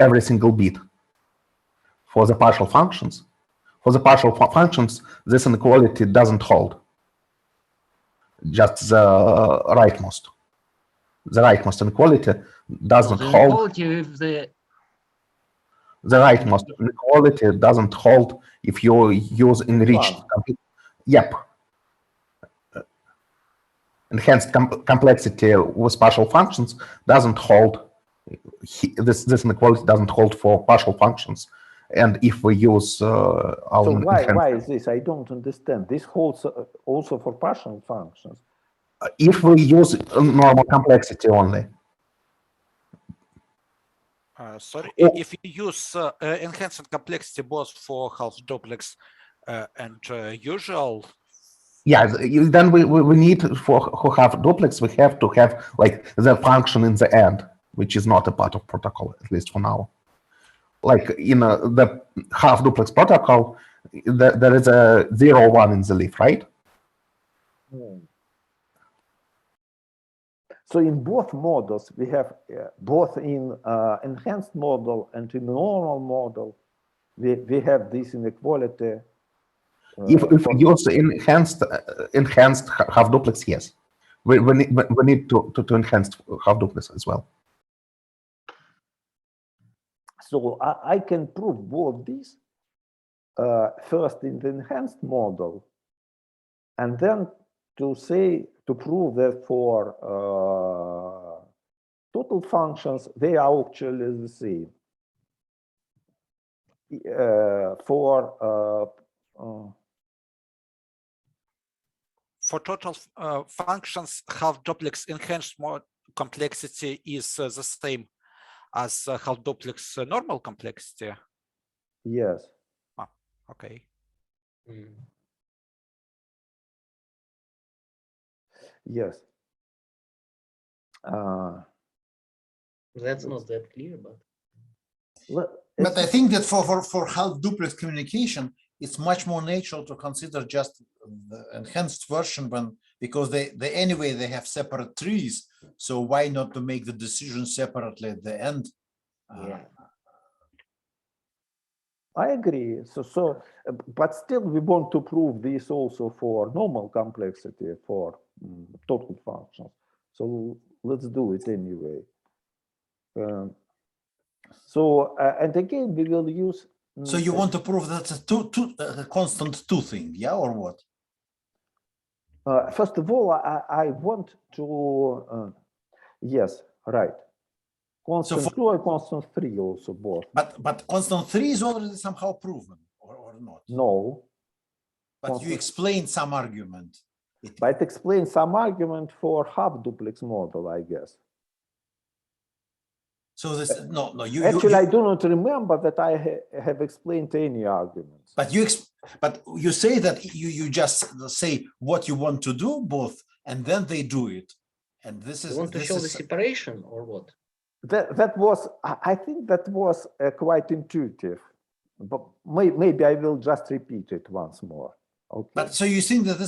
Speaker 6: every single bit for the partial functions. For the partial functions, this inequality doesn't hold. Just the rightmost. The rightmost inequality doesn't
Speaker 9: the
Speaker 6: hold.
Speaker 9: inequality with the
Speaker 6: rightmost inequality doesn't hold if you use enriched. Yep. Enhanced complexity with partial functions doesn't hold. This inequality doesn't hold for partial functions. And if we use our
Speaker 2: so why is this? I don't understand. This holds also for partial functions.
Speaker 6: If we use normal complexity only.
Speaker 10: Sorry, if you use enhanced complexity both for half duplex and usual.
Speaker 6: Yeah, then we need for half duplex, we have to have like the function in the end, which is not a part of protocol, at least for now. Like in the half duplex protocol, there is a 0, 1 in the leaf, right?
Speaker 2: So in both models, we have both in enhanced model and in normal model, we have this inequality.
Speaker 6: If we use enhanced half duplex, yes, we need to enhance half duplex as well.
Speaker 2: So I can prove both these first in the enhanced model, and then to prove that for total functions they are actually the same.
Speaker 10: For total functions, half duplex enhanced complexity is the same as half duplex normal complexity.
Speaker 2: Yes.
Speaker 10: Ah, okay.
Speaker 2: Yes.
Speaker 9: That's not that clear,
Speaker 4: but I think that for half duplex communication, it's much more natural to consider just the enhanced version because they anyway they have separate trees. So why not to make the decision separately at the end?
Speaker 9: Yeah.
Speaker 2: I agree. But still, we want to prove this also for normal complexity for total functions. So let's do it anyway. And again, we will use.
Speaker 4: So you want to prove that a constant 2 thing, yeah, or what?
Speaker 2: First of all, I want to. Yes, right. Constant 2 and constant 3 also both.
Speaker 4: But constant 3 is already somehow proven, or not?
Speaker 2: No.
Speaker 4: But constant, you explained some argument.
Speaker 2: But explain some argument for half duplex model, I guess.
Speaker 4: So this you
Speaker 2: actually I do not remember that I have explained any arguments.
Speaker 4: But you say that you just say what you want to do both, and then they do it. And this is
Speaker 9: you want to show the separation or what?
Speaker 2: That was, I think that was quite intuitive, but maybe I will just repeat it once more. Okay.
Speaker 4: But so you think that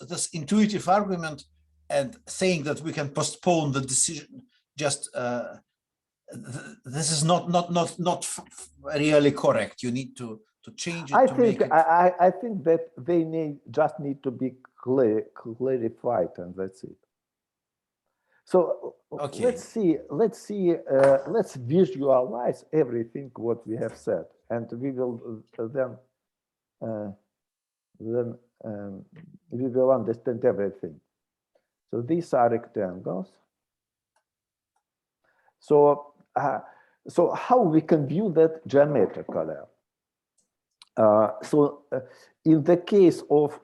Speaker 4: this intuitive argument and saying that we can postpone the decision just this is not really correct. You need to change it.
Speaker 2: I think that they just need to be clarified, and that's it. So okay. Let's visualize everything what we have said, and we will then we will understand everything. So these are rectangles. So how we can view that geometrically? In the case of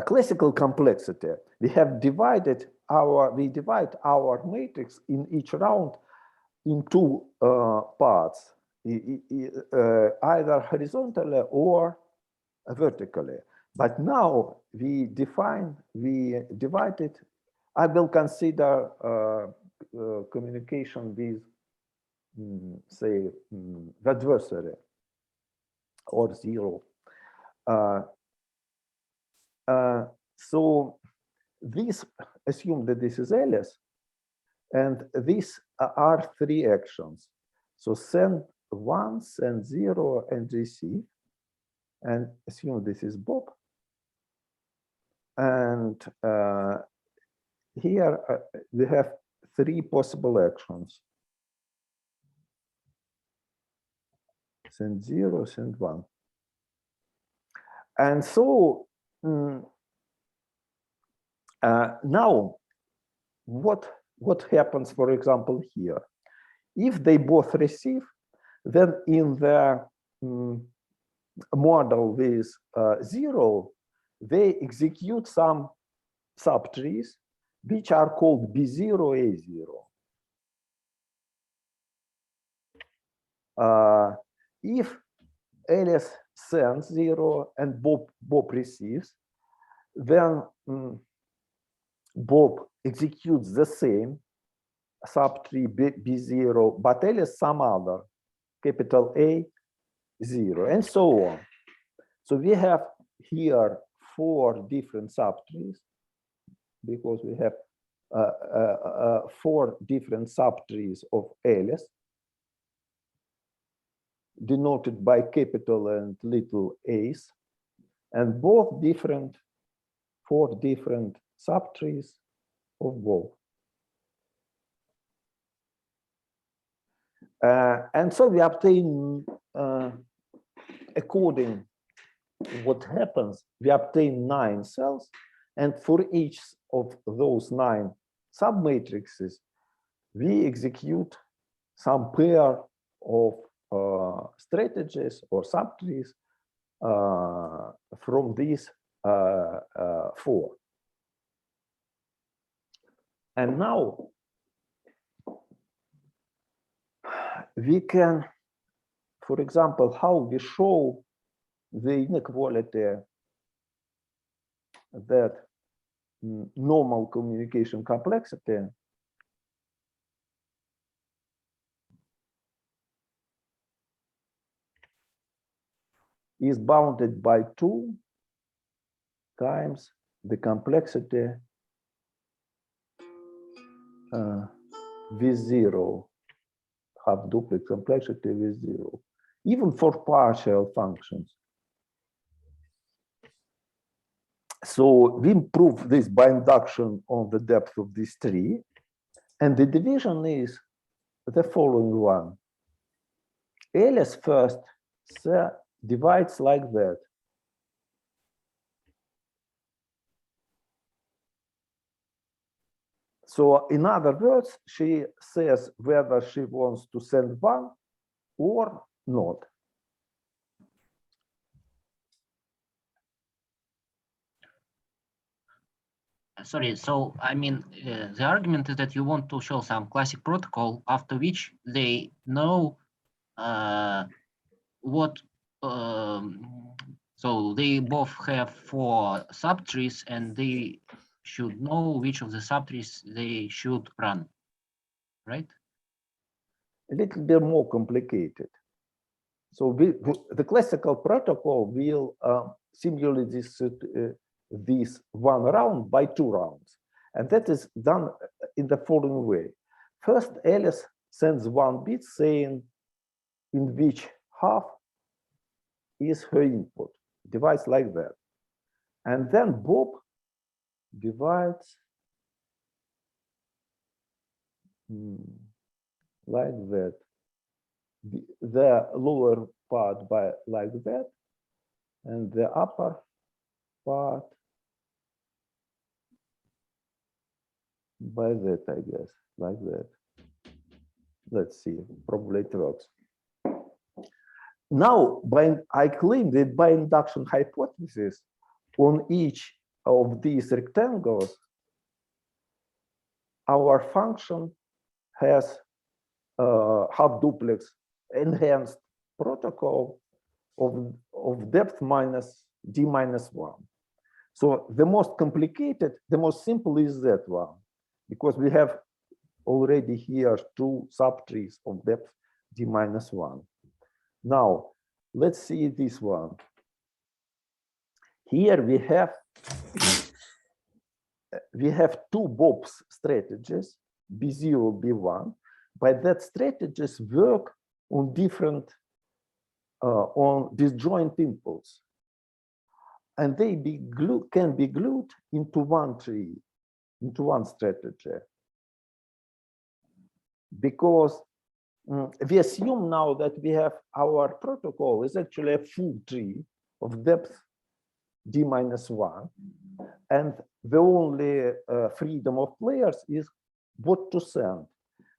Speaker 2: classical complexity, we divide our matrix in each round in 2 parts, either horizontally or vertically. But now we divide it. I will consider communication with, say, the adversary or 0. So this assume that this is Alice, and these are 3 actions. So send 1, send 0, and receive. And assume this is Bob. And here we have 3 possible actions. Send 0, send 1. And so now what happens, for example, here? If they both receive, then in the model with 0, they execute some subtrees which are called B0, A0. If Alice sends 0 and Bob receives, then Bob executes the same subtree B0, but Alice some other, capital A, 0, and so on. So we have here 4 different subtrees because we have 4 different subtrees of Alice, denoted by capital and little a's, and both 4 different subtrees of Bob. And so we obtain, according what happens, we obtain 9 cells, and for each of those 9 submatrices, we execute some pair of strategies or subtrees from these 4. And now we can, for example, how we show the inequality that normal communication complexity is bounded by 2 times the complexity with 0, half duplex complexity with 0, even for partial functions. So we improve this by induction on the depth of this tree, and the division is the following one. Alice first divides like that. So in other words, she says whether she wants to send 1 or not.
Speaker 9: Sorry, so I mean, the argument is that you want to show some classic protocol after which they know what, so they both have 4 subtrees and they should know which of the subtrees they should run, right?
Speaker 2: A little bit more complicated. So the classical protocol will simulate this 1 round by 2 rounds. And that is done in the following way. First, Alice sends 1 bit saying in which half is her input, divides like that. And then Bob divides like that. The lower part by like that, and the upper part by that, I guess, like that. Let's see, probably it works. Now, I claim that by induction hypothesis, on each of these rectangles, our function has half duplex enhanced protocol of depth minus d minus 1. So the most complicated, the most simple is that one, because we have already here 2 subtrees of depth d minus 1. Now, let's see this one. Here we have 2 Bob's strategies, B0, B1. But that strategies work on different on disjoint impulse, and they can be glued into one tree, into one strategy, because we assume now that we have our protocol is actually a full tree of depth d-1, and the only freedom of players is what to send.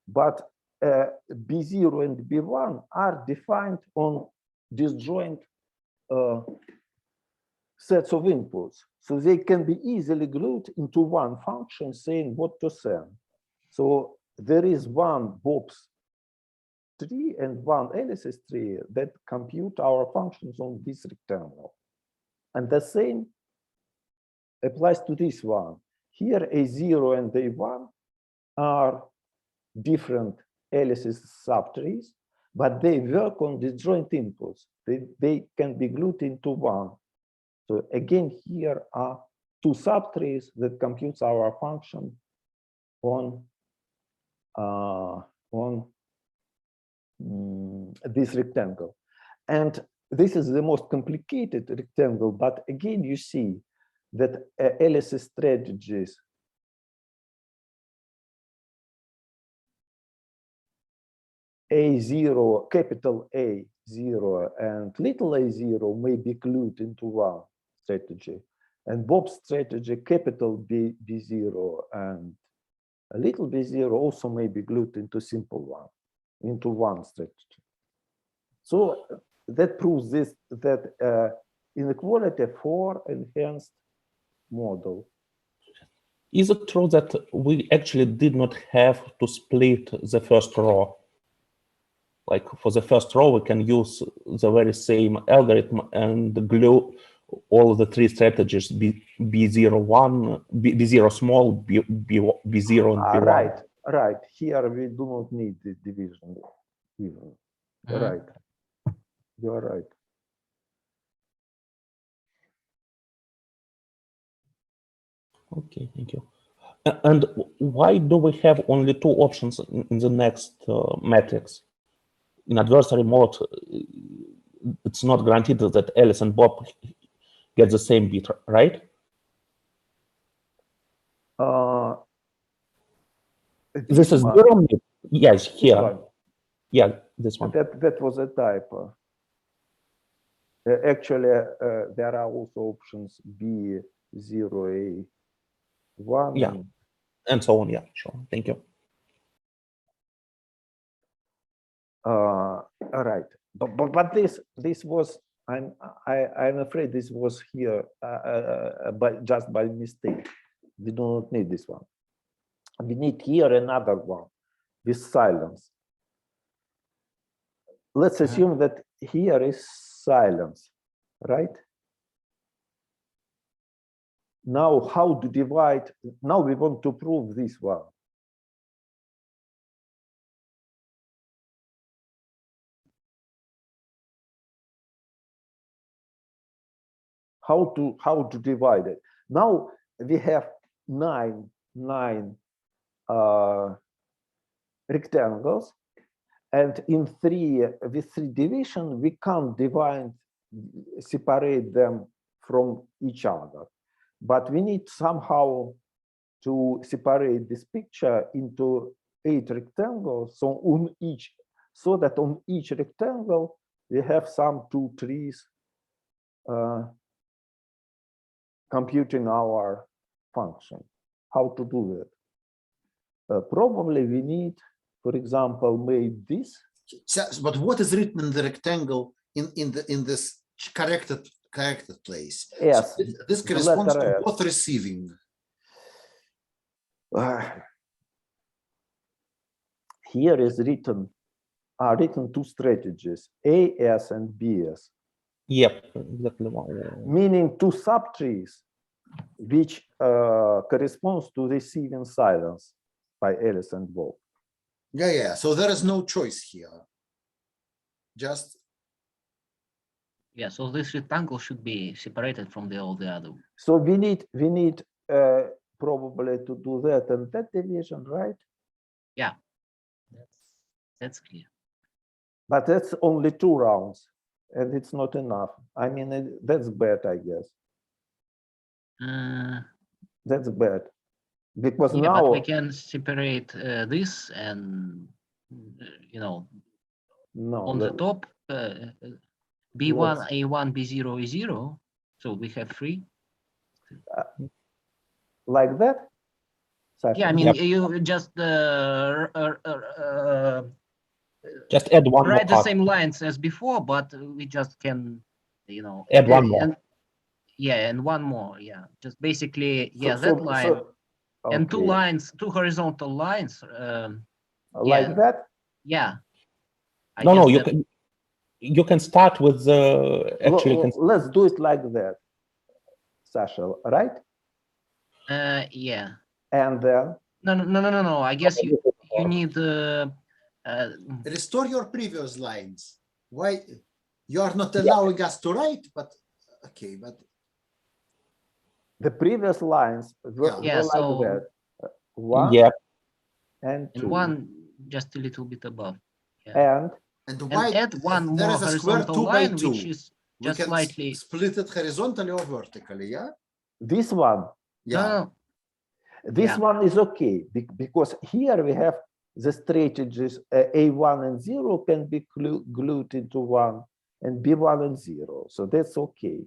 Speaker 2: But B0 and B1 are defined on disjoint sets of inputs. So they can be easily glued into one function saying what to send. So there is one Bob's tree and one Alice's tree that compute our functions on this rectangle. And the same applies to this one. Here, A0 and A1 are different Alice's subtrees, but they work on disjoint inputs. They can be glued into one. So again, here are two subtrees that computes our function on this rectangle. And this is the most complicated rectangle, but again, you see that Alice's strategies A0, capital A0 and little a0 may be glued into one strategy. And Bob's strategy, capital B0 and a little b0 also may be glued into simple one, into one strategy. So that proves this, that inequality for enhanced model.
Speaker 6: Is it true that we actually did not have to split the first row? Like for the first row, we can use the very same algorithm and glue all the three strategies, B01, B0 small, B0 and B1.
Speaker 2: Right. Here we do not need this division. Even. Right. You are right.
Speaker 6: Okay, thank you. And why do we have only two options in the next matrix? In adversary mode, it's not guaranteed that Alice and Bob get the same bit, right? This is zero. Yes, here. Yeah, this one.
Speaker 2: That was a typo. Actually, there are also options B0A1.
Speaker 6: Yeah, and so on. Yeah, sure. Thank you.
Speaker 2: Right, but this was I'm afraid this was here just by mistake. We do not need this one. We need here another one with silence. Let's assume that here is silence, right? Now, how to divide? Now we want to prove this one. How to divide it? Now we have nine rectangles, and with three division we can't separate them from each other, but we need somehow to separate this picture into 8 rectangles. So that on each rectangle we have some 2 trees computing our function. How to do that? Probably we need, for example, make this.
Speaker 4: But what is written in the rectangle in this corrected place?
Speaker 2: Yes,
Speaker 4: so this corresponds to what receiving?
Speaker 2: Here is written 2 strategies, AS and BS.
Speaker 6: Yep, exactly.
Speaker 2: Meaning 2 subtrees, which corresponds to receiving silence by Alice and Bob.
Speaker 4: Yeah. So there is no choice here. Just.
Speaker 9: Yeah. So this rectangle should be separated from all the other.
Speaker 2: So we need probably to do that and that division, right?
Speaker 9: Yeah. That's clear.
Speaker 2: But that's only 2 rounds, and it's not enough. I mean, that's bad, I guess. That's bad. Because
Speaker 9: yeah,
Speaker 2: now
Speaker 9: but we can separate this and, you know,
Speaker 2: no,
Speaker 9: on the top, B1, A1, B0, A0. So we have 3.
Speaker 2: Like that? Sasha?
Speaker 9: Yeah, I mean, you just
Speaker 6: Just add one more
Speaker 9: write the
Speaker 6: part.
Speaker 9: same lines as before, but we just can, you know,
Speaker 6: Add one more.
Speaker 9: Yeah, and one more. Yeah, just basically, yeah,
Speaker 2: So-
Speaker 9: that
Speaker 2: so-
Speaker 9: line
Speaker 2: so-
Speaker 9: and 2
Speaker 2: okay.
Speaker 9: lines, 2 horizontal lines.
Speaker 2: Like
Speaker 9: yeah.
Speaker 2: that?
Speaker 9: Yeah. I
Speaker 6: No,
Speaker 9: guess
Speaker 6: you can start with the actually.
Speaker 2: Let's do it like that, Sasha, right?
Speaker 9: Yeah.
Speaker 2: And then
Speaker 9: No. I guess you need
Speaker 4: Restore your previous lines. Why you are not allowing us to write? But okay, but
Speaker 2: the previous lines were
Speaker 9: Yeah,
Speaker 2: like
Speaker 9: so-
Speaker 2: that. 1
Speaker 6: Yeah.
Speaker 2: and 2.
Speaker 9: and 1 just a little bit above. Yeah.
Speaker 4: and
Speaker 9: And
Speaker 4: why
Speaker 9: add one
Speaker 4: there
Speaker 9: more
Speaker 4: is a square
Speaker 9: horizontal
Speaker 4: 2 by
Speaker 9: line,
Speaker 4: 2?
Speaker 9: which is
Speaker 4: We
Speaker 9: just
Speaker 4: can
Speaker 9: slightly.
Speaker 4: split it horizontally or vertically. Yeah.
Speaker 2: This one,
Speaker 4: Yeah.
Speaker 9: No,
Speaker 2: this
Speaker 9: Yeah.
Speaker 2: one is okay because here we have the strategies A1 and 0 can be glued into 1 and B1 and 0. So that's okay.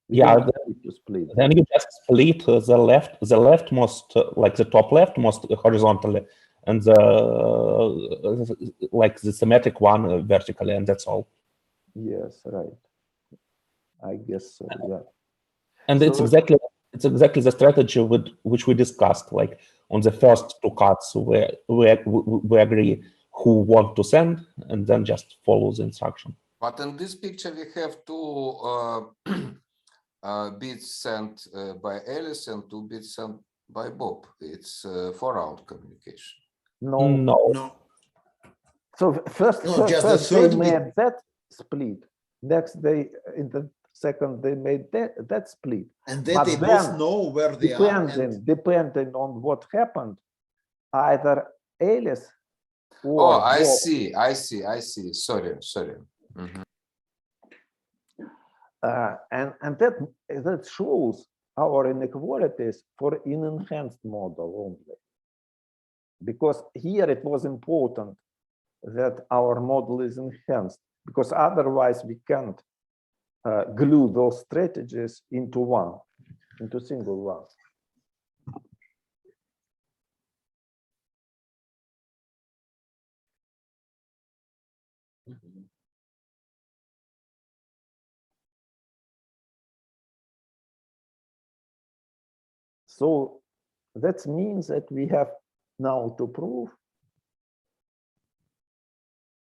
Speaker 2: We
Speaker 6: Yeah,
Speaker 2: don't need to split.
Speaker 6: Then you just split the leftmost, like the top leftmost horizontally, and the like the symmetric one vertically, and that's all.
Speaker 2: Yes, right. I guess so. Yeah.
Speaker 6: And
Speaker 2: So-
Speaker 6: it's exactly the strategy with which we discussed, like on the first 2 cuts where we agree who want to send, and then just follow the instruction.
Speaker 3: But in this picture, we have 2 bits sent by Alice and 2 bits sent by Bob. It's 4-round communication.
Speaker 2: No. So first
Speaker 4: just the
Speaker 2: they
Speaker 4: third bit.
Speaker 2: made that split. Next, in the second they made that split.
Speaker 4: And then
Speaker 2: But
Speaker 4: they
Speaker 2: then,
Speaker 4: both know where they are. And
Speaker 2: depending on what happened, either Alice or
Speaker 3: Oh, I
Speaker 2: Bob,
Speaker 3: see. Sorry. Mhm.
Speaker 2: and that shows our inequalities for an enhanced model only. Because here it was important that our model is enhanced, because otherwise we can't glue those strategies into single one. So that means that we have now to prove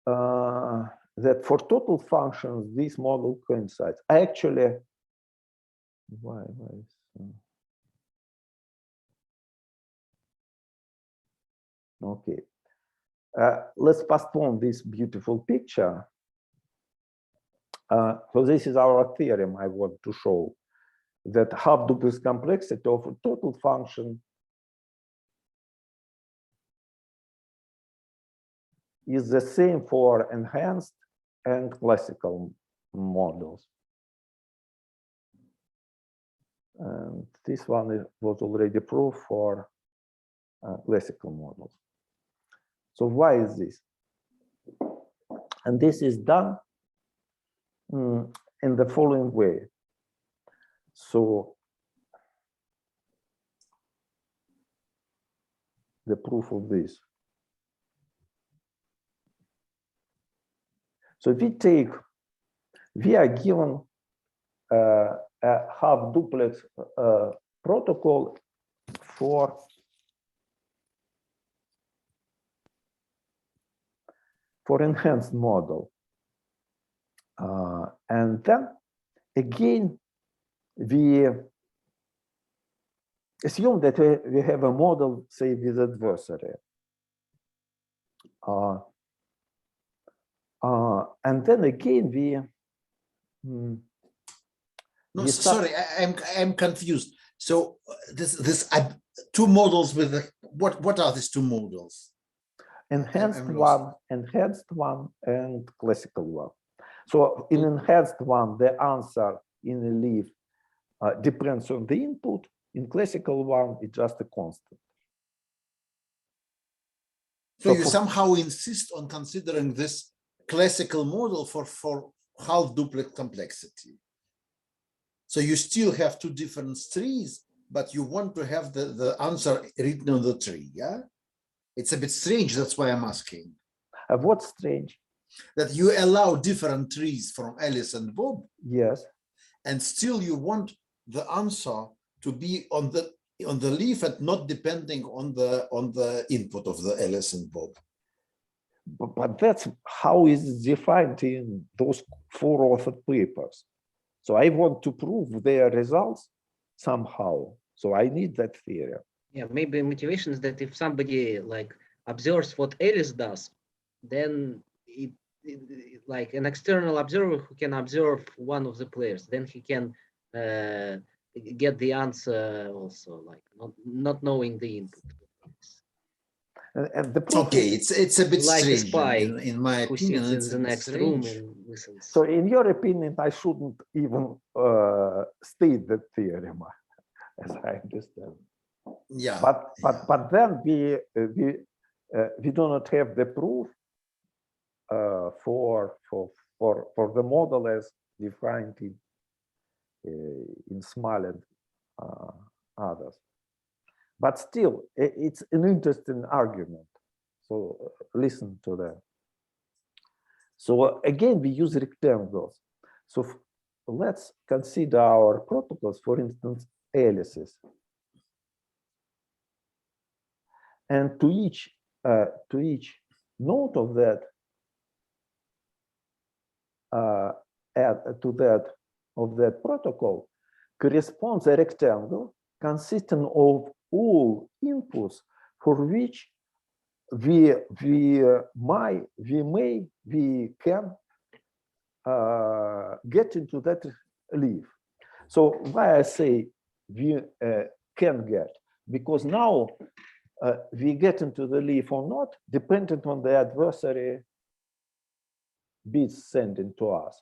Speaker 2: that for total functions, this model coincides. Actually, why is okay. Let's postpone this beautiful picture. So this is our theorem I want to show, that half-duplex complexity of a total function is the same for enhanced and classical models. And this one was already proof for classical models. So why is this? And this is done in the following way. So the proof of this. So we are given a half duplex protocol for enhanced model. And then again, we assume that we have a model, say, with adversary. And then again,
Speaker 4: no, sorry, I'm confused. So this 2 models with what are these 2 models?
Speaker 2: enhanced one, and classical one. So in enhanced one, the answer in a leaf depends on the input. In classical one, it's just a constant.
Speaker 4: So you somehow insist on considering this classical model for half duplex complexity. So you still have two different trees, but you want to have the answer written on the tree, yeah? It's a bit strange, that's why I'm asking.
Speaker 2: What's strange?
Speaker 4: That you allow different trees from Alice and Bob.
Speaker 2: Yes.
Speaker 4: And still you want the answer to be on the leaf and not depending on the input of the Alice and Bob.
Speaker 2: But that's how is defined in those 4 authored papers. So I want to prove their results somehow. So I need that theory.
Speaker 9: Yeah, maybe motivation is that if somebody like observes what Alice does, then it like an external observer who can observe one of the players, then he can get the answer also, like not knowing the input.
Speaker 2: And the
Speaker 4: okay, it's a bit
Speaker 9: like
Speaker 4: strange
Speaker 9: a spy
Speaker 4: in my
Speaker 9: who
Speaker 4: opinion.
Speaker 9: sits in the next room and listens.
Speaker 2: So in your opinion, I shouldn't even state the theorem, as I understand.
Speaker 4: Yeah.
Speaker 2: But then we do not have the proof for the model as defined in Small and others. But still, it's an interesting argument. So listen to that. So again, we use rectangles. So let's consider our protocols, for instance, aliases. And to each node of that, of that protocol corresponds a rectangle consisting of all inputs for which we can get into that leaf. So why I say we can get, because now we get into the leaf or not, dependent on the adversary bits sending to us.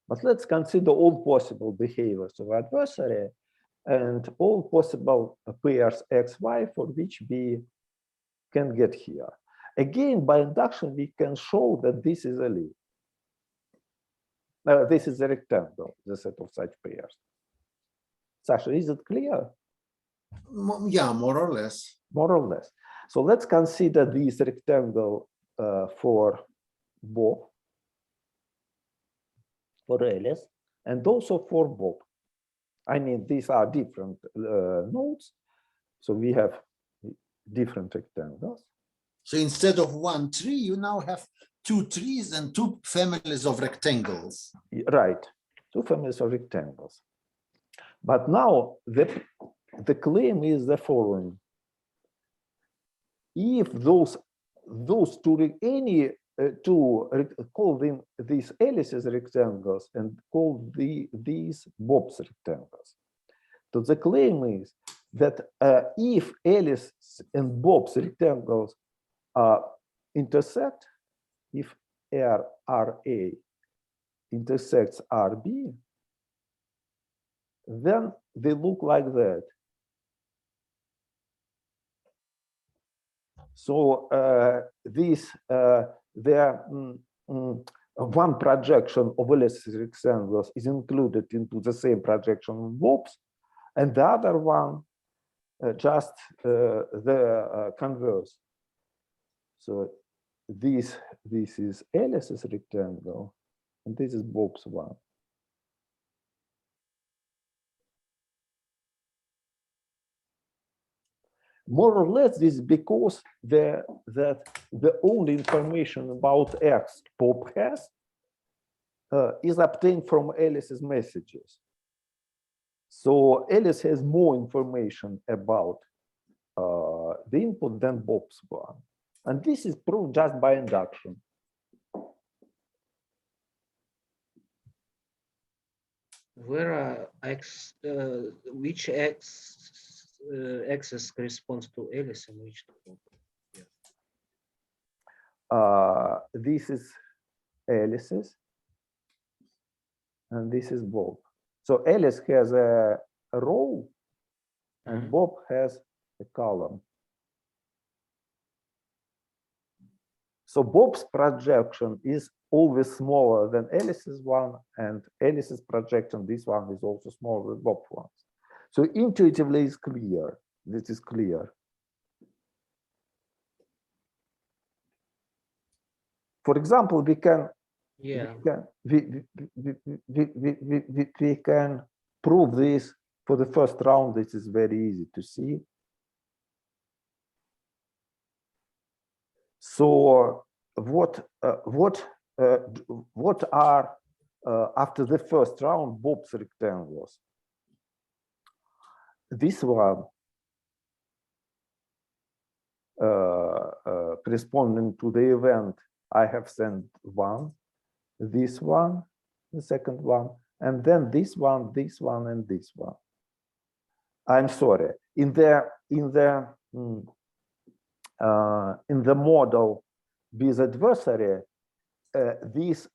Speaker 2: But let's consider all possible behaviors of adversary and all possible pairs x, y for which we can get here. Again, by induction, we can show that this is a leaf. This is a rectangle, the set of such pairs. Sasha, is it clear?
Speaker 4: Yeah, more or less.
Speaker 2: More or less. So let's consider this rectangle for Bob, for Alice, and also for Bob. I mean, these are different nodes, so we have different rectangles.
Speaker 4: So instead of one tree, you now have two trees and two families of rectangles.
Speaker 2: Right, two families of rectangles. But now the claim is the following: if those two call them these Alice's rectangles and call these Bob's rectangles. So the claim is that if Alice and Bob's rectangles intersect, if RA intersects RB, then they look like that. So one projection of Alice's rectangles is included into the same projection of Bob's, and the other one just the converse. So this is Alice's rectangle, and this is Bob's one. More or less, this is because the only information about X Bob has is obtained from Alice's messages. So Alice has more information about the input than Bob's one. And this is proved just by induction.
Speaker 9: Where are X, which X axis corresponds to Alice and which to Bob? Yeah.
Speaker 2: this is Alice's, and this is Bob. So Alice has a row, and Bob has a column. So Bob's projection is always smaller than Alice's one, and Alice's projection, this one, is also smaller than Bob's one. So intuitively, it's clear. This is clear. For example, we can we can prove this for the first round. This is very easy to see. So what are after the first round Bob's rectangles? This one corresponding to the event I have sent one, this one, the second one, and then this one, and this one. I'm sorry. In the model with adversary, these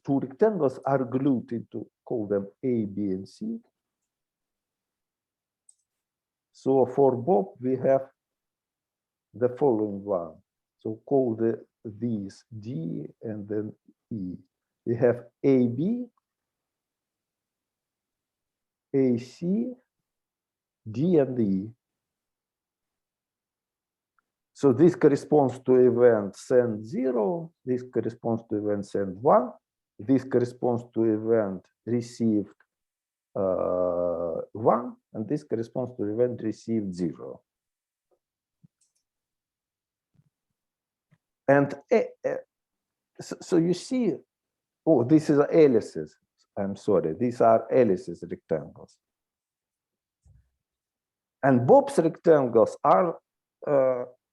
Speaker 2: two rectangles are glued into, call them A, B, and C. So for Bob, we have the following one. So call these D and then E. We have AB, AC, D, and E. So this corresponds to event send 0, this corresponds to event send 1, this corresponds to event received 1, and this corresponds to event received 0. And so you see, oh, this is Alice's. I'm sorry, these are Alice's rectangles. And Bob's rectangles are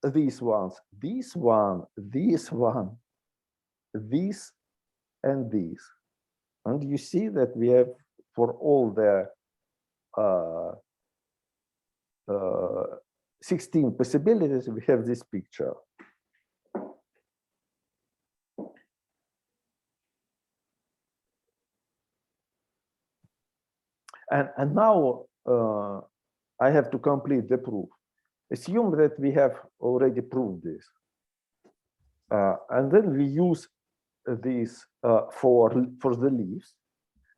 Speaker 2: these ones, this one, this one, this, and this. And you see that we have, for all the 16 possibilities, we have this picture. And now I have to complete the proof. Assume that we have already proved this. And then we use this for the leaves.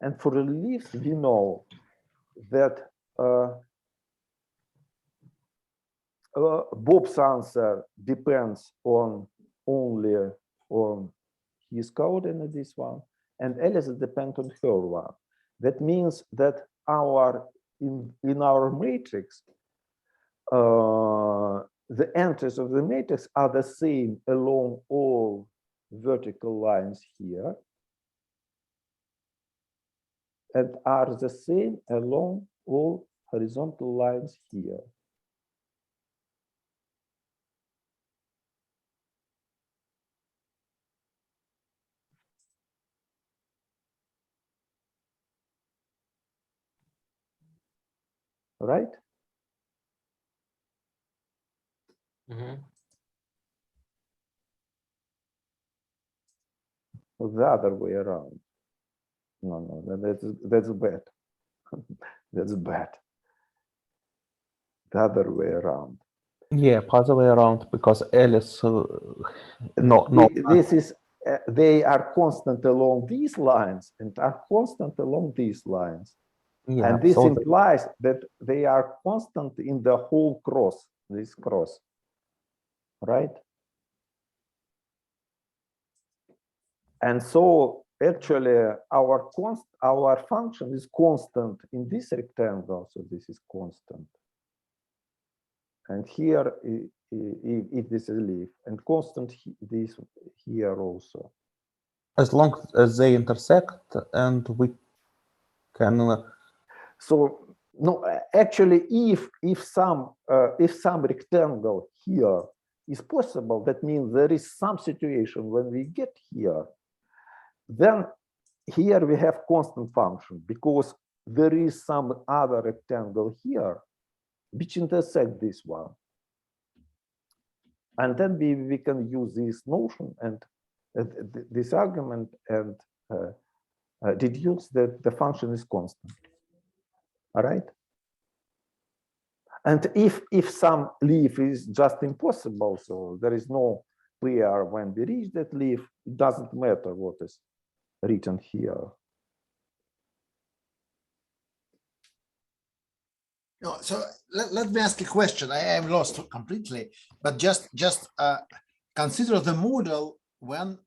Speaker 2: And for the leaves, we know that Bob's answer depends only on his coordinate, this one, and Alice's depends on her one. That means that in our matrix, the entries of the matrix are the same along all vertical lines here, and are the same along all horizontal lines here. Right? The other way around. No, that's bad. That's bad. The other way around.
Speaker 6: Yeah, other way around, because Alice.
Speaker 2: This is they are constant along these lines and are constant along these lines. Yeah, and this implies that they are constant in the whole cross, this cross, right? And so actually our function is constant in this rectangle, so this is constant. And here, if this is a leaf, and constant this here also.
Speaker 6: As long as they intersect, and we can.
Speaker 2: So no, actually, if some rectangle here is possible, that means there is some situation when we get here, then here we have constant function because there is some other rectangle here which intersect this one. And then we can use this notion and this argument and deduce that the function is constant. All right. And if some leaf is just impossible, so there is no clear when we reach that leaf, it doesn't matter what is written here.
Speaker 4: No, so let me ask a question. I am lost completely, but just consider the model when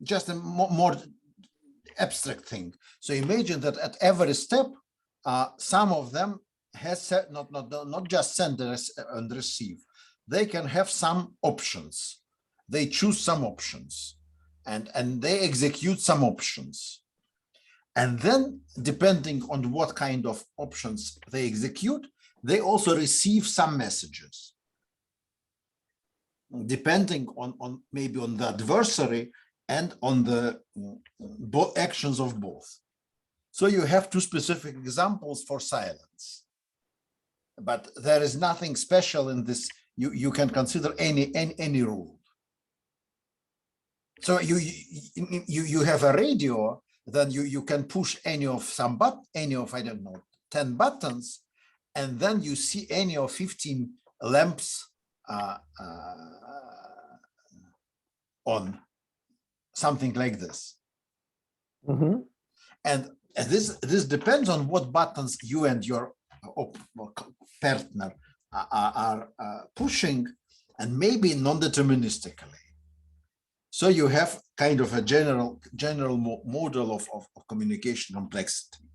Speaker 4: just a more abstract thing. So imagine that at every step, some of them has not just send and receive. They can have some options. They choose some options, and they execute some options. And then, depending on what kind of options they execute, they also receive some messages. Depending on maybe on the adversary and on the actions of both. So you have two specific examples for silence. But there is nothing special in this. You can consider any rule. So you have a radio. Then you can push any of I don't know 10 buttons, and then you see any of 15 lamps on, something like this.
Speaker 2: Mm-hmm.
Speaker 4: And this depends on what buttons you and your partner are pushing, and maybe non-deterministically. So you have kind of a general model of communication complexity.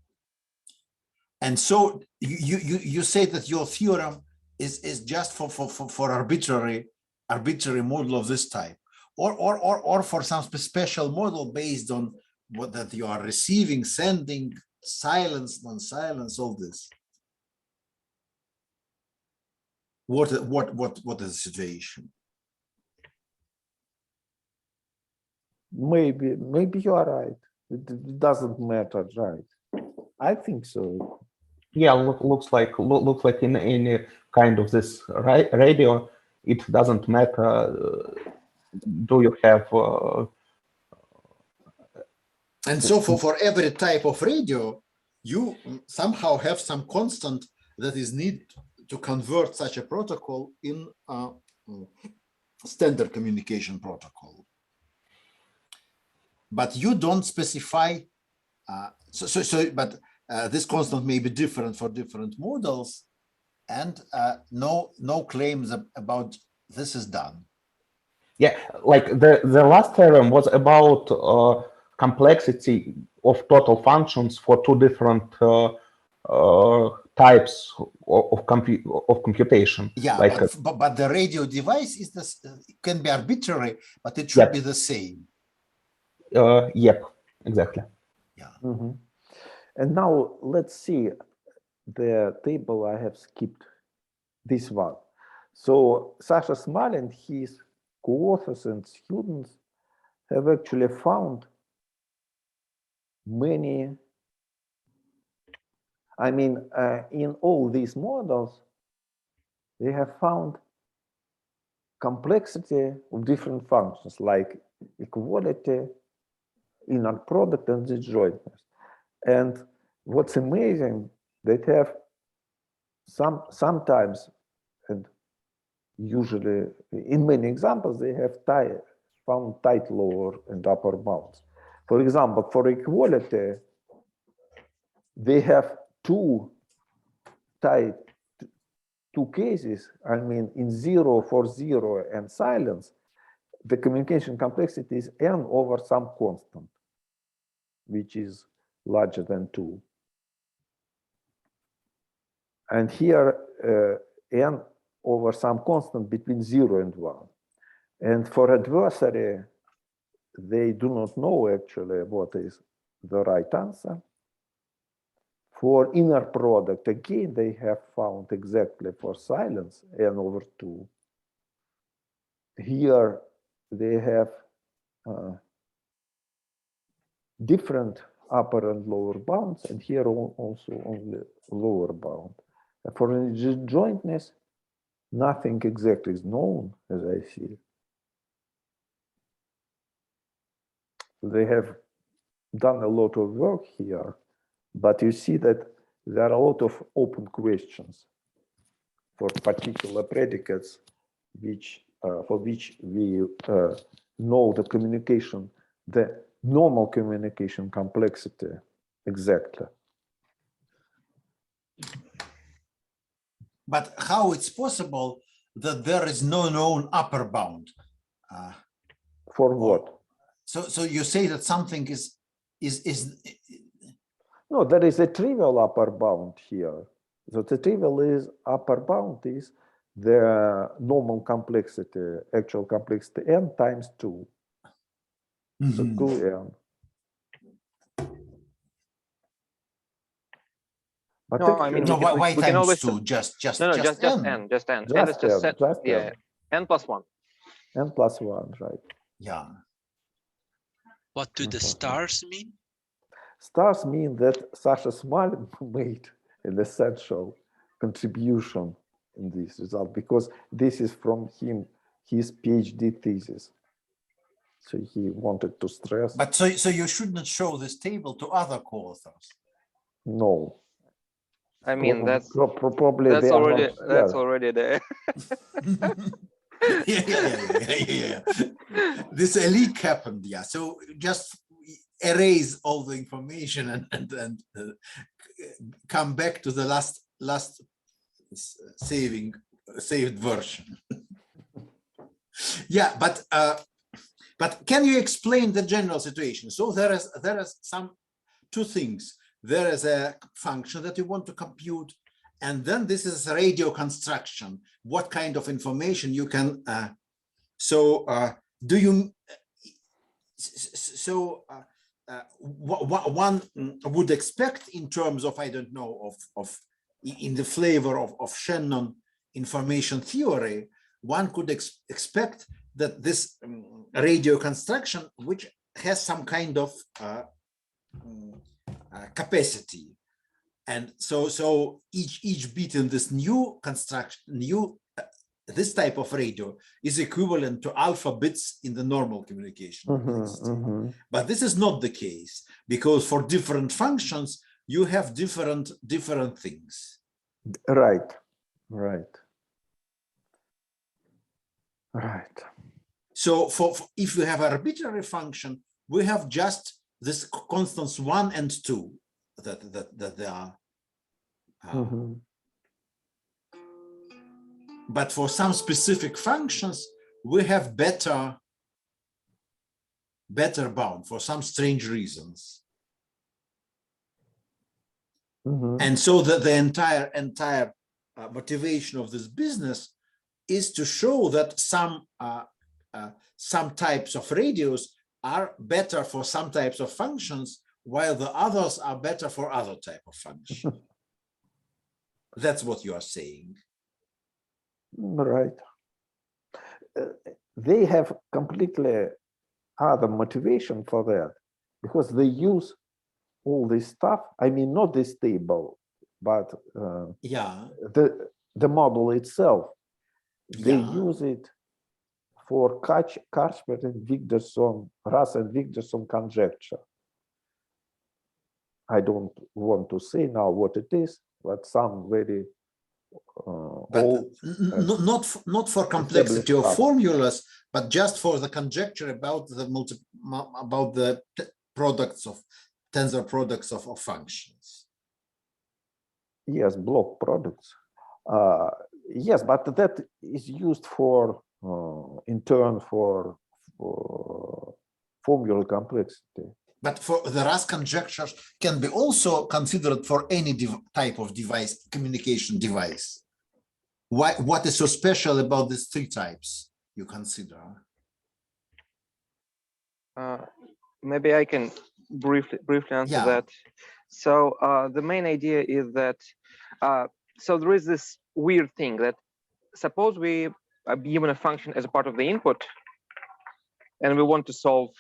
Speaker 4: And so you say that your theorem is just for arbitrary model of this type, or for some special model based on what that you are receiving, sending, silence, non-silence, all this. What is the situation?
Speaker 2: Maybe you are right. It doesn't matter, right? I think so.
Speaker 6: Yeah, looks like in any kind of this radio, it doesn't matter. Do you have?
Speaker 4: And so for every type of radio, you somehow have some constant that is needed to convert such a protocol in a standard communication protocol. But you don't specify. But this constant may be different for different models, and no claims about this is done.
Speaker 6: Yeah, like the last theorem was about complexity of total functions for two different types of computation.
Speaker 4: Yeah,
Speaker 6: like
Speaker 4: but the radio device is this can be arbitrary, but it should be the same.
Speaker 6: Yep, exactly.
Speaker 4: Yeah.
Speaker 2: Mm-hmm. And now let's see the table I have skipped, this one. So Sasha Small and his co-authors and students have actually found many, in all these models, they have found complexity of different functions like equality, inner product, and disjointness. And what's amazing, they have sometimes, and usually in many examples, they have found tight lower and upper bounds. For example, for equality, they have two cases. In 0 for 0 and silence, the communication complexity is n over some constant, which is larger than 2. And here, n over some constant between 0 and 1. And for adversary, they do not know actually what is the right answer. For inner product, again, they have found exactly for silence n over 2. Here, they have different upper and lower bounds, and here also only lower bound. For disjointness, nothing exactly is known, as I see. They have done a lot of work here, but you see that there are a lot of open questions for particular predicates, which for which we know the communication, the normal communication complexity exactly.
Speaker 4: But how it's possible that there is no known upper bound?
Speaker 2: For what?
Speaker 4: So you say that something is
Speaker 2: no, there is a trivial upper bound here. So the trivial is upper bound is the normal complexity, actual complexity n times 2. So 2n. But
Speaker 8: no, I mean,
Speaker 4: no, why
Speaker 8: we can
Speaker 4: times
Speaker 8: always
Speaker 4: 2? Just
Speaker 8: n,
Speaker 4: just
Speaker 8: n.
Speaker 2: Just
Speaker 8: n is just
Speaker 2: n, just
Speaker 8: yeah, n plus 1.
Speaker 2: N plus 1, right?
Speaker 4: Yeah.
Speaker 5: What do the stars mean?
Speaker 2: Stars mean that Sasha Smalin made an essential contribution in this result, because this is from his PhD thesis. So he wanted to stress.
Speaker 4: But so you should not show this table to other co-authors.
Speaker 2: No.
Speaker 8: I mean,
Speaker 2: probably
Speaker 8: that's already
Speaker 2: not,
Speaker 8: that's already there.
Speaker 4: yeah. This leak happened, yeah. So just erase all the information and come back to the last saved version. Yeah, but can you explain the general situation? So there is two things. There is a function that you want to compute, and then this is radio construction. What kind of information you can? One would expect in terms of, I don't know, in the flavor of Shannon information theory, one could expect that this radio construction, which has some kind of capacity, and so each bit in this new construction, this type of radio is equivalent to alpha bits in the normal communication. But this is not the case, because for different functions you have different things.
Speaker 2: Right.
Speaker 4: So for if you have an arbitrary function, we have just this constants 1 and 2 that they are. But for some specific functions, we have better bound for some strange reasons. And so that the entire motivation of this business is to show that some types of radios are better for some types of functions, while the others are better for other type of function. That's what you are saying.
Speaker 2: Right. They have completely other motivation for that, because they use all this stuff. I mean, not this table, but the model itself. They use it for Karchmer and Wigderson, Russ and Wigderson conjecture. I don't want to say now what it is, but some very
Speaker 4: not for complexity of formulas, but just for the conjecture about the products of tensor products of functions.
Speaker 2: Yes, block products. Yes, but that is used for in turn for formula complexity.
Speaker 4: But for the Russ conjectures can be also considered for any type of device, communication device. What is so special about these three types you consider?
Speaker 8: Maybe I can briefly answer that. So the main idea is that so there is this weird thing that suppose we are given a function as a part of the input, and we want to solve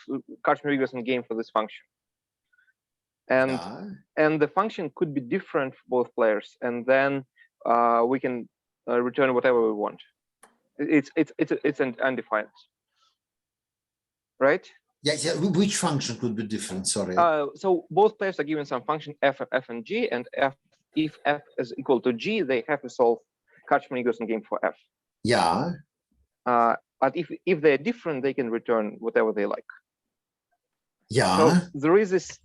Speaker 8: Karchmer-Wigderson game for this function. And the function could be different for both players. And then we can return whatever we want. It's an undefined, right?
Speaker 4: Yeah, yeah. Which function could be different? Sorry.
Speaker 8: So both players are given some function f and g, and if f is equal to g, they have to solve Kachman-Igorson game for f.
Speaker 4: Yeah.
Speaker 8: But if they're different, they can return whatever they like.
Speaker 4: Yeah.
Speaker 8: So there is this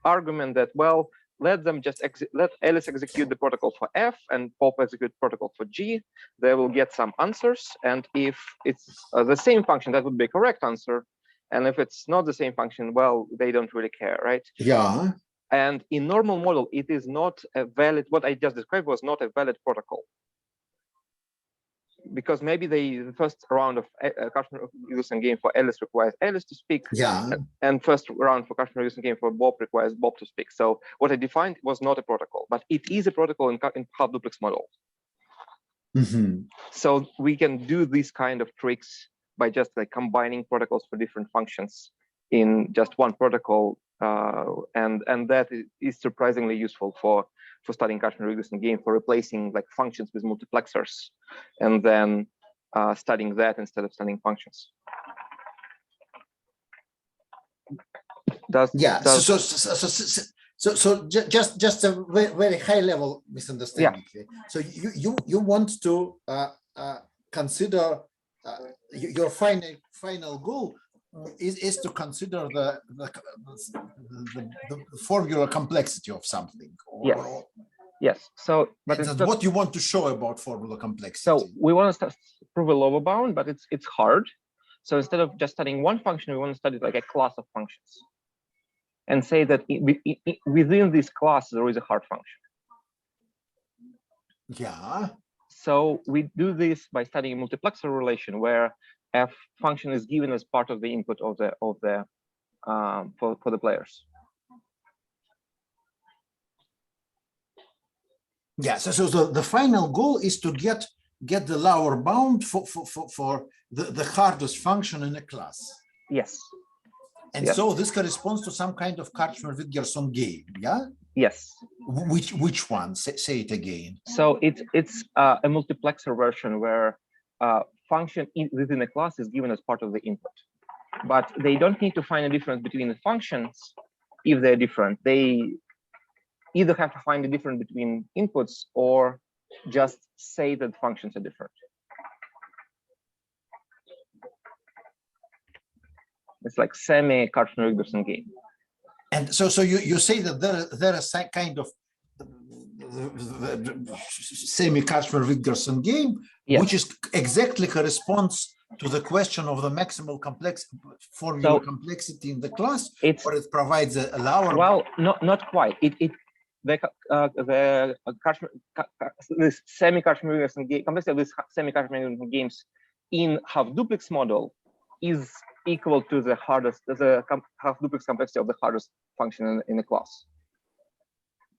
Speaker 8: argument that, well, let Alice execute the protocol for f and Pop execute protocol for g. They will get some answers, and if it's the same function, that would be a correct answer. And if it's not the same function, well, they don't really care, right?
Speaker 4: Yeah.
Speaker 8: And in normal model, it is not a valid, what I just described was not a valid protocol. Because maybe the first round of Kachman-Igorson game for Alice requires Alice to speak.
Speaker 4: Yeah.
Speaker 8: And first round for Kachman-Igorson game for Bob requires Bob to speak. So what I defined was not a protocol, but it is a protocol in half-duplex model.
Speaker 4: Mm-hmm.
Speaker 8: So we can do these kind of tricks by just like combining protocols for different functions in just one protocol, and that is surprisingly useful for studying Kachman-Igorson game, for replacing like functions with multiplexers, and then studying that instead of studying functions.
Speaker 4: So just a very high level misunderstanding. Yeah. So you want to consider your final goal is to consider the formula complexity of something.
Speaker 8: Yes. So,
Speaker 4: but what you want to show about formula complexity.
Speaker 8: So we want to prove a lower bound, but it's hard. So instead of just studying one function, we want to study like a class of functions, and say that within this class there is a hard function.
Speaker 4: Yeah.
Speaker 8: So we do this by studying a multiplexer relation where f function is given as part of the input of the for the players.
Speaker 4: Yeah. So the final goal is to get the lower bound for the hardest function in a class.
Speaker 8: Yes.
Speaker 4: And so this corresponds to some kind of Kachman-Igorson game. Yeah.
Speaker 8: Yes.
Speaker 4: Which one? Say it again.
Speaker 8: So it's a multiplexer version where function within a class is given as part of the input, but they don't need to find a difference between the functions if they're different. They either have to find a difference between inputs or just say that functions are different. It's like semi-Kachman-Igorson game.
Speaker 4: And so you say that there is a kind of semi-Kachman-Igorson game, which is exactly corresponds to the question of the maximal formula complexity in the class, or it provides a lower.
Speaker 8: Well, not quite. The semi-Kachman-Igorson game, complexity of these semi-Kachman-Igorson games in half-duplex model is equal to the half-duplex complexity of the hardest function in the class.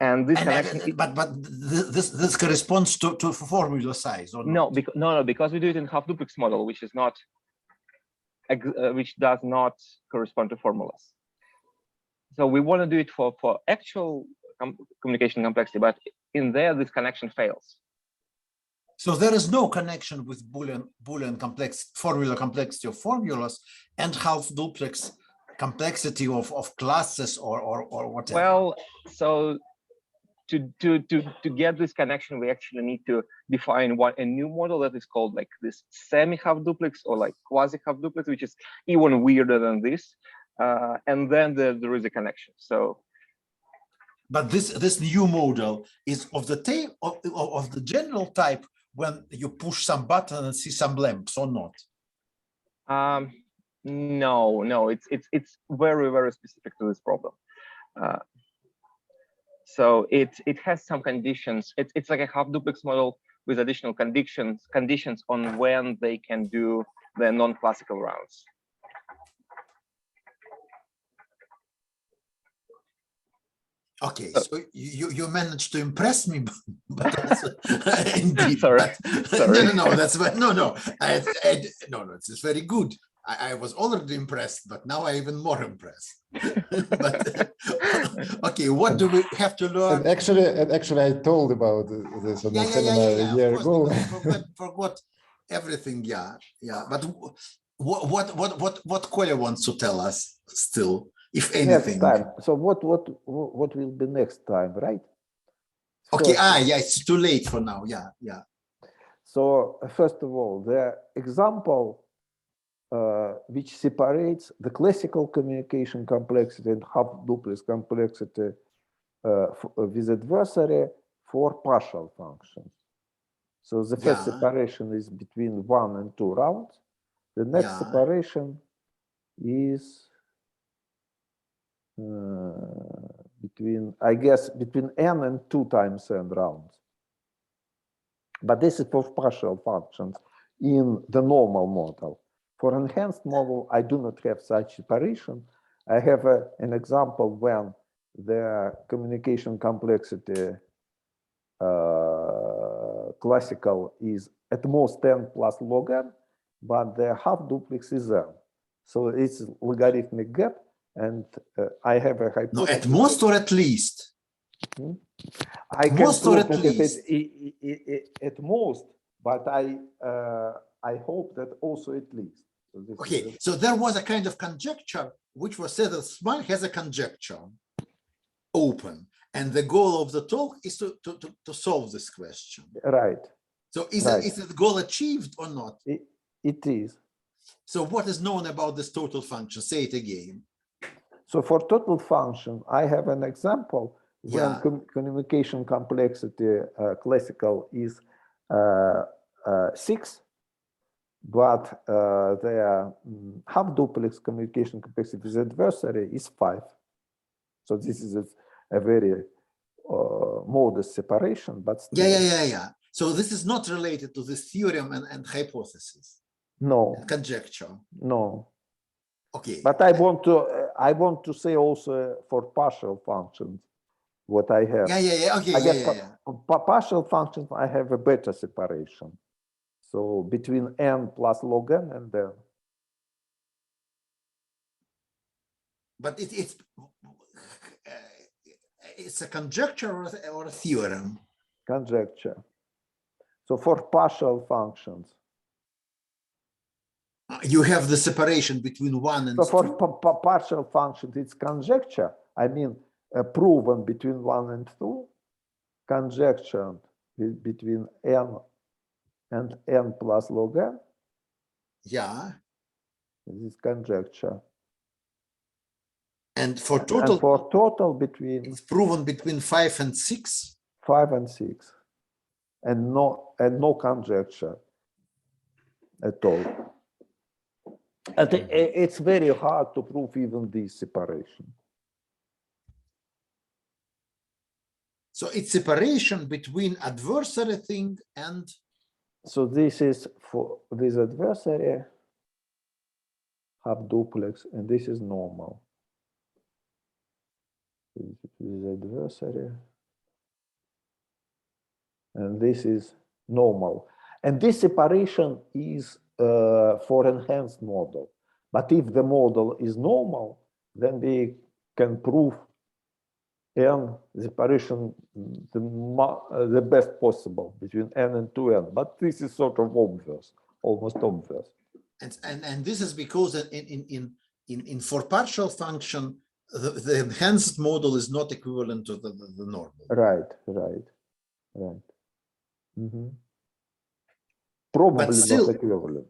Speaker 8: And this connection,
Speaker 4: but this corresponds to formula size, or
Speaker 8: no? Because we do it in half-duplex model, which is not, which does not correspond to formulas. So we want to do it for actual communication complexity, but in there this connection fails.
Speaker 4: So there is no connection with Boolean formula complexity of formulas and half-duplex complexity of classes or whatever.
Speaker 8: Well, so to get this connection, we actually need to define a new model that is called like this semi-half-duplex or like quasi-half-duplex, which is even weirder than this. And then there is a connection. So.
Speaker 4: But this new model is of the general type when you push some button and see some lamps, or not?
Speaker 8: No, it's very, very specific to this problem. So it has some conditions. It's like a half-duplex model with additional conditions on when they can do the non-classical rounds.
Speaker 4: Okay, so you managed to impress me, but indeed.
Speaker 8: Sorry.
Speaker 4: No, that's no, it's very good. I was already impressed, but now I'm even more impressed. But okay, what do we have to learn?
Speaker 7: And actually, I told about this on the seminar a year ago.
Speaker 4: Forgot everything. Yeah. But what Kolya wants to tell us still, if anything?
Speaker 2: Next time. So what will be next time, right?
Speaker 4: Okay. Yeah. It's too late for now. Yeah.
Speaker 2: So first of all, the example which separates the classical communication complexity and half-duplex complexity with adversary for partial functions. So the first separation is between 1 and 2 rounds. The next separation is between n and 2 times n rounds. But this is for partial functions in the normal model. For enhanced model, I do not have such separation. I have an example when the communication complexity classical is at most n plus log n, but the half duplex is n. So it's logarithmic gap, and I have a hypothesis.
Speaker 4: No, at most or at least?
Speaker 2: I can
Speaker 4: most or at
Speaker 2: prove
Speaker 4: least?
Speaker 2: At most, but I hope that also at least. So
Speaker 4: okay, so there was a kind of conjecture which was said that SMAL has a conjecture open, and the goal of the talk is to solve this question.
Speaker 2: Right.
Speaker 4: So is the goal achieved or not?
Speaker 2: It is.
Speaker 4: So what is known about this total function? Say it again.
Speaker 2: So for total function, I have an example when communication complexity classical is 6, but the half duplex communication complexity with adversary is 5. So this is a very modest separation, but still.
Speaker 4: Yeah. So this is not related to this theorem and hypothesis.
Speaker 2: No.
Speaker 4: And conjecture.
Speaker 2: No.
Speaker 4: Okay.
Speaker 2: But I want to say also for partial functions what I have.
Speaker 4: Yeah. Okay.
Speaker 2: For partial functions, I have a better separation. So between n plus log n and n.
Speaker 4: But it's a conjecture or a theorem?
Speaker 2: Conjecture. So for partial functions.
Speaker 4: You have the separation between 1 and 2.
Speaker 2: So for partial functions, it's conjecture. I mean, proven between 1 and 2, conjecture between n and n plus log n.
Speaker 4: Yeah.
Speaker 2: This is conjecture.
Speaker 4: And for total?
Speaker 2: And for total between.
Speaker 4: It's proven between 5 and 6.
Speaker 2: 5 and 6, and no conjecture at all. And it's very hard to prove even this separation.
Speaker 4: So it's separation between adversary thing and.
Speaker 2: So this is for this adversary half duplex, and this is normal. This is adversary, and this is normal. And this separation is for enhanced model. But if the model is normal, then we can prove n separation the best possible between n and 2n. But this is sort of obvious, almost obvious.
Speaker 4: And this is because in for partial function, the enhanced model is not equivalent to the normal.
Speaker 2: Right. Mm-hmm. Probably
Speaker 4: but still,
Speaker 2: not equivalent.